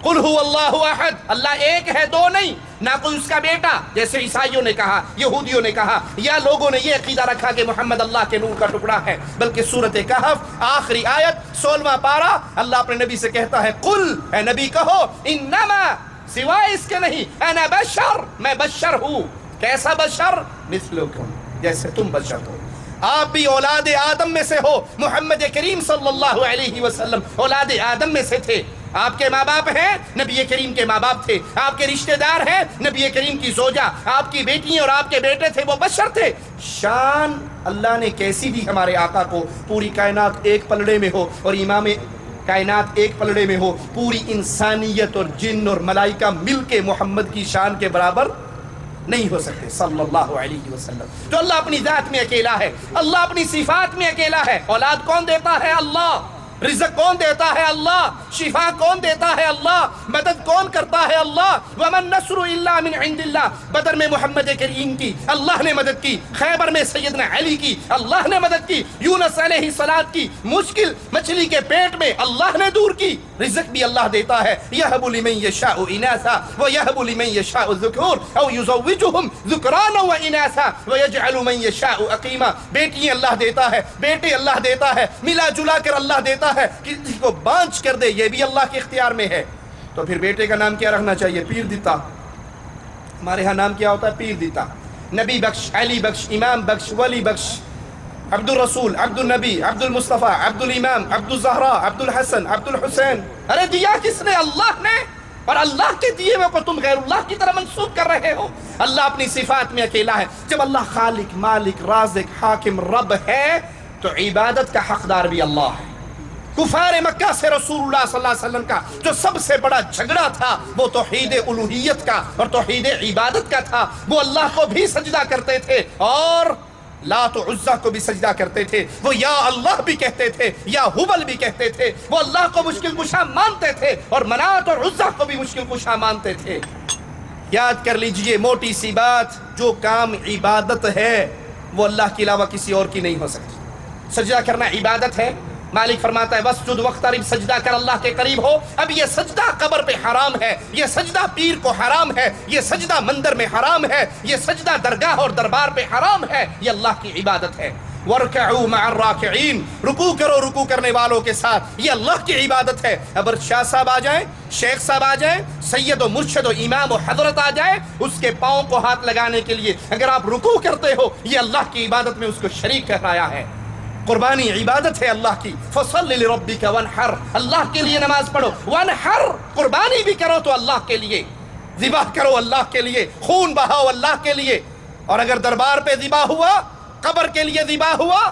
قل هو اللہ احد، اللہ ایک ہے، دو نہیں، نہ کوئی اس کا بیٹا جیسے عیسائیوں نے کہا، یہودیوں نے کہا، یا لوگوں نے یہ عقیدہ رکھا کہ محمد اللہ کے نور کا ٹکڑا ہے۔ بلکہ سورۃ کہف آخری آیت 16واں پارہ اللہ اپنے نبی سے کہتا ہے قل، اے نبی کہو، انما، سوائے اس کے نہیں، انا بشر، میں بشر ہوں۔ کیسا بشر؟ مثلکم، جیسے تم بشر ہو۔ آپ بھی اولاد آدم میں سے ہو۔ محمد کریم صلی اللہ علیہ وسلم اولاد آدم میں سے تھے۔ آپ کے ماں باپ ہیں، نبی کریم کے ماں باپ تھے۔ آپ کے رشتہ دار ہیں، نبی کریم کی زوجہ، آپ کی بیٹیاں اور آپ کے بیٹے تھے، وہ بشر تھے۔ شان اللہ نے کیسی دی ہمارے آقا کو، پوری کائنات ایک پلڑے میں ہو اور امام کائنات ایک پلڑے میں ہو، پوری انسانیت اور جن اور ملائکہ مل کے محمد کی شان کے برابر نہیں ہو سکتے صلی اللہ علیہ وسلم۔ تو اللہ اپنی ذات میں اکیلا ہے، اللہ اپنی صفات میں اکیلا ہے۔ اولاد کون دیتا ہے؟ اللہ۔ رزق کون دیتا ہے؟ اللہ۔ شفا کون دیتا ہے؟ اللہ۔ مدد کون کرتا ہے؟ اللہ۔ وَمَن نَّصْرُ إِلَّا مِنْ عِنْدِ اللَّهِ، بدر میں محمد کریم کی اللہ نے مدد کی، خیبر میں سیدنا علی کی اللہ نے مدد کی، یونس علیہ السلام کی مشکل مچھلی کے پیٹ میں اللہ نے دور کی۔ رزق بھی اللہ دیتا ہے، يَهْبُ لِمَن يَشَاءُ إِنَاثًا وَيَهْبُ لِمَن يَشَاءُ الذُّكُورَ أَوْ يُزَوِّجُهُمْ ذُكْرَانًا وَإِنَاثًا وَيَجْعَلُ مَن يَشَاءُ عَقِيمًا، بیٹیاں اللہ دیتا ہے، بیٹے اللہ دیتا ہے، ملا جلا کر اللہ دیتا ہے، کسی کو بانچ کر دے یہ بھی اللہ کے اختیار میں ہے۔ تو پھر بیٹے کا نام کیا رکھنا چاہیے؟ پیر دیتا۔ ہمارے ہاں نام کیا ہوتا ہے؟ پیر دیتا۔ نبی بخش، علی بخش، امام بخش، ولی بخش، عبد الرسول، عبد النبی، عبد المصطفیٰ، عبد الامام، عبد الزہرا، عبد الحسن، عبد الحسین۔ ارے دیا کس نے؟ اللہ نے۔ اور اللہ کے دیے ہوئے کو تم غیر اللہ کی طرح منسوب کر رہے ہو۔ اللہ اپنی صفات میں اکیلا ہے۔ جب اللہ خالق، مالک، رازق، حاکم، رب ہے تو عبادت کا حقدار بھی اللہ ہے۔ کفار مکہ سے رسول اللہ صلی اللہ علیہ وسلم کا جو سب سے بڑا جھگڑا تھا وہ توحید الوہیت کا اور توحید عبادت کا تھا۔ وہ اللہ کو بھی سجدہ کرتے تھے اور لات و عزہ کو بھی سجدہ کرتے تھے۔ وہ یا اللہ بھی کہتے تھے، یا حبل بھی کہتے تھے۔ وہ اللہ کو مشکل کشا مانتے تھے اور منات اور عزہ کو بھی مشکل کشا مانتے تھے۔ یاد کر لیجئے موٹی سی بات، جو کام عبادت ہے وہ اللہ کے علاوہ کسی اور کی نہیں ہو سکتی۔ سجدہ کرنا عبادت ہے۔ مالک فرماتا ہے وسجد واقترب، سجدہ کر اللہ کے قریب ہو۔ اب یہ سجدہ قبر پہ حرام ہے، یہ سجدہ پیر کو حرام ہے، یہ سجدہ مندر میں حرام ہے، یہ سجدہ درگاہ اور دربار پہ حرام ہے، یہ اللہ کی عبادت ہے۔ وَارْكَعُوا مَعَ الرَّاكِعِينَ، رکوع کرو رکوع کرنے والوں کے ساتھ، یہ اللہ کی عبادت ہے۔ اگر شاہ صاحب آ جائیں، شیخ صاحب آ جائیں، سید و مرشد و امام و حضرت آ جائے اس کے پاؤں کو ہاتھ لگانے کے لیے، اگر آپ رکوع کرتے ہو یہ اللہ کی عبادت میں اس کو شریک کہلایا ہے۔ قربانی عبادت ہے اللہ کی۔ فصل لربک وانحر، اللہ کے لیے نماز پڑھو، وانحر، قربانی بھی کرو تو اللہ کے لیے، ذبح کرو اللہ کے لیے، خون بہاؤ اللہ کے لیے۔ اور اگر دربار پہ ذبح ہوا، قبر کے لیے ذبح ہوا،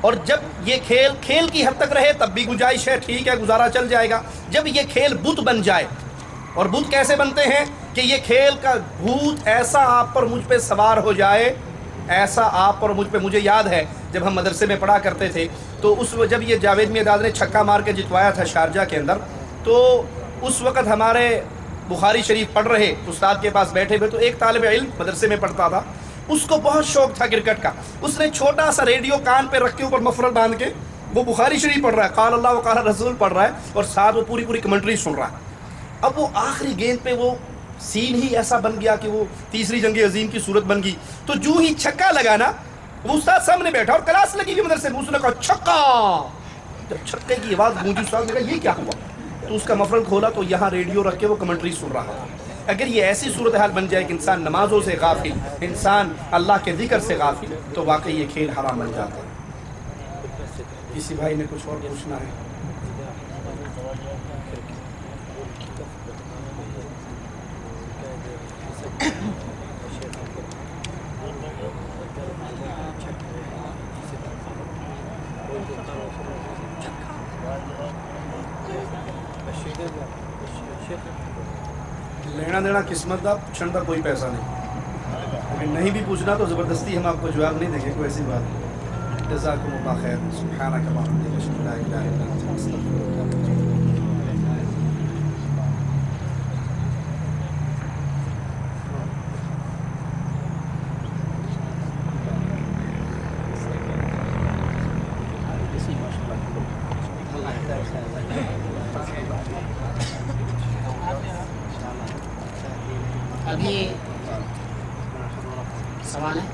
اور جب یہ کھیل کی حد تک رہے تب بھی گنجائش ہے، ٹھیک ہے گزارا چل جائے گا. جب یہ کھیل بت بن جائے، اور بت کیسے بنتے ہیں کہ یہ کھیل کا بھوت ایسا آپ پر مجھ پہ سوار ہو جائے، ایسا آپ پر مجھ پہ. مجھے یاد ہے جب ہم مدرسے میں پڑھا کرتے تھے تو جب یہ جاوید میاں داد نے چھکا مار کے جتوایا تھا شارجہ کے اندر، تو اس وقت ہمارے بخاری شریف پڑھ رہے استاد کے پاس بیٹھے ہوئے، تو ایک طالب علم مدرسے میں پڑھتا تھا، اس کو بہت شوق تھا کرکٹ کا. اس نے چھوٹا سا ریڈیو کان پہ رکھ کے اوپر مفرل باندھ کے وہ بخاری شریف پڑھ رہا ہے، قال اللہ و قال رسول پڑھ رہا ہے، اور ساتھ وہ پوری کمنٹری سن رہا ہے. اب وہ آخری گیند پہ وہ سین ہی ایسا بن گیا کہ وہ تیسری جنگ عظیم کی صورت بن گئی. تو جو ہی چھکا لگا نا، وہ استاد سامنے بیٹھا اور کلاس لگی ہوئی مدرسے میں، اس نے کہا چھکا. جب چھکے کی آواز گونجی، استاد نے کہا یہ کیا ہوا؟ تو اس کا مفرل کھولا تو یہاں ریڈیو رکھ کے وہ کمنٹری سن رہا تھا. اگر یہ ایسی صورتحال بن جائے کہ انسان نمازوں سے غافل، انسان اللہ کے ذکر سے غافل، تو واقعی یہ کھیل حرام بن جاتا ہے. کسی بھائی نے کچھ اور پوچھنا ہے؟ لینا دینا قسمت کا، پوچھنے کا کوئی پیسہ نہیں. اگر نہیں بھی پوچھنا تو زبردستی ہم آپ کو جواب نہیں دیں گے، کوئی ایسی بات نہیں. جزاکم اللہ خیر. سبحانک اللہم و بحمدک، اشہد ان لا الہ الا انت، استغفرک و اتوب الیک. ابھی سوال ہے؟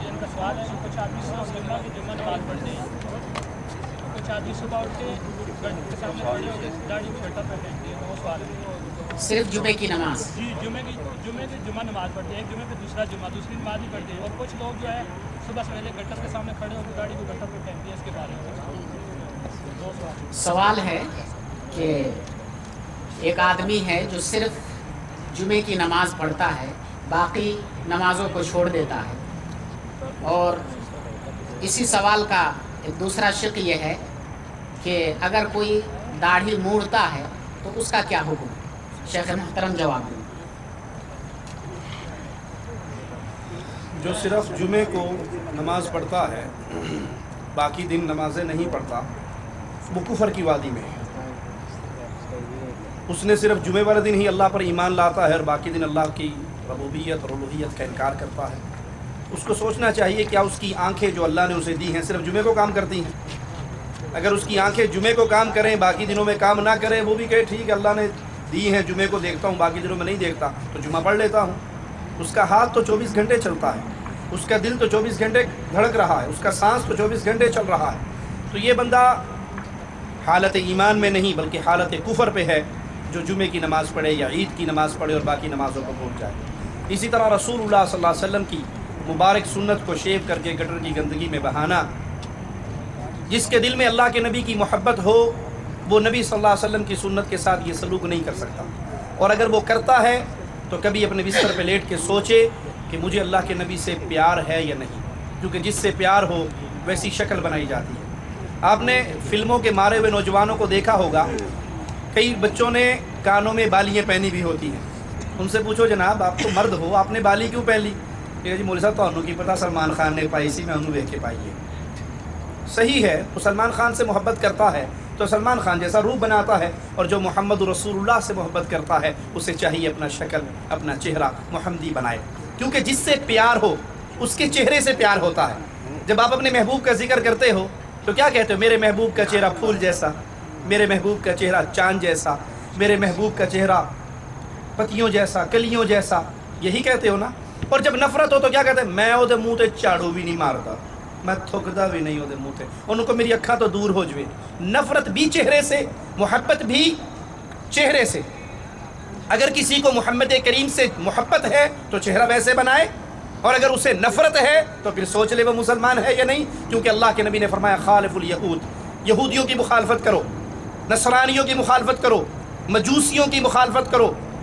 ان کا سوال ہے کہ کچھ آدمی جمعہ کی جمعہ نماز پڑھتے ہیں، کچھ آدمی صبح اٹھ کے گھر کے سامنے کھڑے ہو کے داڑھی میں چھٹا پہنتے ہیں. وہ سوال ہے صرف جمعے کی نماز؟ جی، جمعے کی جمعہ نماز پڑھتے ہیں، ایک جمعے پہ دوسرا جمعہ، دوسری نماز بھی پڑھتے ہیں. اور کچھ لوگ جو ہے صبح سویرے گٹر کے سامنے کھڑے ہو کے داڑھی کو گٹر پہ پہنتے ہیں. اس کے بارے میں سوال ہے کہ ایک آدمی ہے جو صرف جمعے کی نماز پڑھتا ہے، باقی نمازوں کو چھوڑ دیتا ہے. اور اسی سوال کا ایک دوسرا شق یہ ہے کہ اگر کوئی داڑھی موڑتا ہے تو اس کا کیا حکم؟ شیخ محترم جواب دیں. جو صرف جمعے کو نماز پڑھتا ہے، باقی دن نمازیں نہیں پڑھتا، وہ کفر کی وادی میں ہے. اس نے صرف جمعے والے دن ہی اللہ پر ایمان لاتا ہے اور باقی دن اللہ کی ربوبیت اور الوہیت کا انکار کرتا ہے. اس کو سوچنا چاہیے کیا اس کی آنکھیں جو اللہ نے اسے دی ہیں صرف جمعے کو کام کرتی ہیں؟ اگر اس کی آنکھیں جمعے کو کام کریں، باقی دنوں میں کام نہ کریں، وہ بھی کہے ٹھیک ہے اللہ نے دی ہیں، جمعے کو دیکھتا ہوں باقی دنوں میں نہیں دیکھتا تو جمعہ پڑھ لیتا ہوں. اس کا ہاتھ تو 24 گھنٹے چلتا ہے، اس کا دل تو 24 گھنٹے دھڑک رہا ہے، اس کا سانس تو 24 گھنٹے چل رہا ہے. تو یہ بندہ حالت ایمان میں نہیں بلکہ حالت کفر پہ ہے جو جمعے کی نماز پڑھے یا عید کی نماز پڑھے اور باقی نمازوں کو بھول جائے. اسی طرح رسول اللہ صلی اللہ علیہ وسلم کی مبارک سنت کو شیو کر کے گٹر کی گندگی میں بہانا، جس کے دل میں اللہ کے نبی کی محبت ہو وہ نبی صلی اللہ علیہ وسلم کی سنت کے ساتھ یہ سلوک نہیں کر سکتا. اور اگر وہ کرتا ہے تو کبھی اپنے بستر پہ لیٹ کے سوچے کہ مجھے اللہ کے نبی سے پیار ہے یا نہیں، کیونکہ جس سے پیار ہو ویسی شکل بنائی جاتی ہے. آپ نے فلموں کے مارے ہوئے نوجوانوں کو دیکھا ہوگا، کئی بچوں نے کانوں میں بالیاں پہنی بھی ہوتی ہیں. ان سے پوچھو جناب آپ تو مرد ہو، آپ نے بالی کیوں پہن لی؟ جی مولوی صاحب تو کی پتہ سلمان خان نے پائی سی، میں انہوں دیکھ کے پائی ہے. صحیح ہے، وہ سلمان خان سے محبت کرتا ہے تو سلمان خان جیسا روپ بناتا ہے، اور جو محمد رسول اللہ سے محبت کرتا ہے اسے چاہیے اپنا شکل اپنا چہرہ محمدی بنائے، کیونکہ جس سے پیار ہو اس کے چہرے سے پیار ہوتا ہے. جب آپ اپنے محبوب کا ذکر کرتے ہو تو کیا کہتے ہو؟ میرے محبوب کا چہرہ پھول جیسا، میرے محبوب کا چہرہ چاند جیسا، میرے محبوب کا چہرہ پتیوں جیسا، کلیوں جیسا، یہی کہتے ہو نا. اور جب نفرت ہو تو کیا کہتے ہیں؟ میں وہ منہ تے جھاڑو بھی نہیں مارتا، میں تھکدا بھی نہیں وہ منہ تے، ان کو میری اکھاں تو دور ہو جوے. نفرت بھی چہرے سے، محبت بھی چہرے سے. اگر کسی کو محمد کریم سے محبت ہے تو چہرہ ویسے بنائے، اور اگر اسے نفرت ہے تو پھر سوچ لے وہ مسلمان ہے یا نہیں. کیونکہ اللہ کے نبی نے فرمایا خالف الیہود، یہودیوں کی مخالفت کرو، نصرانیوں کی مخالفت کرو، مجوسیوں کی مخالفت کرو،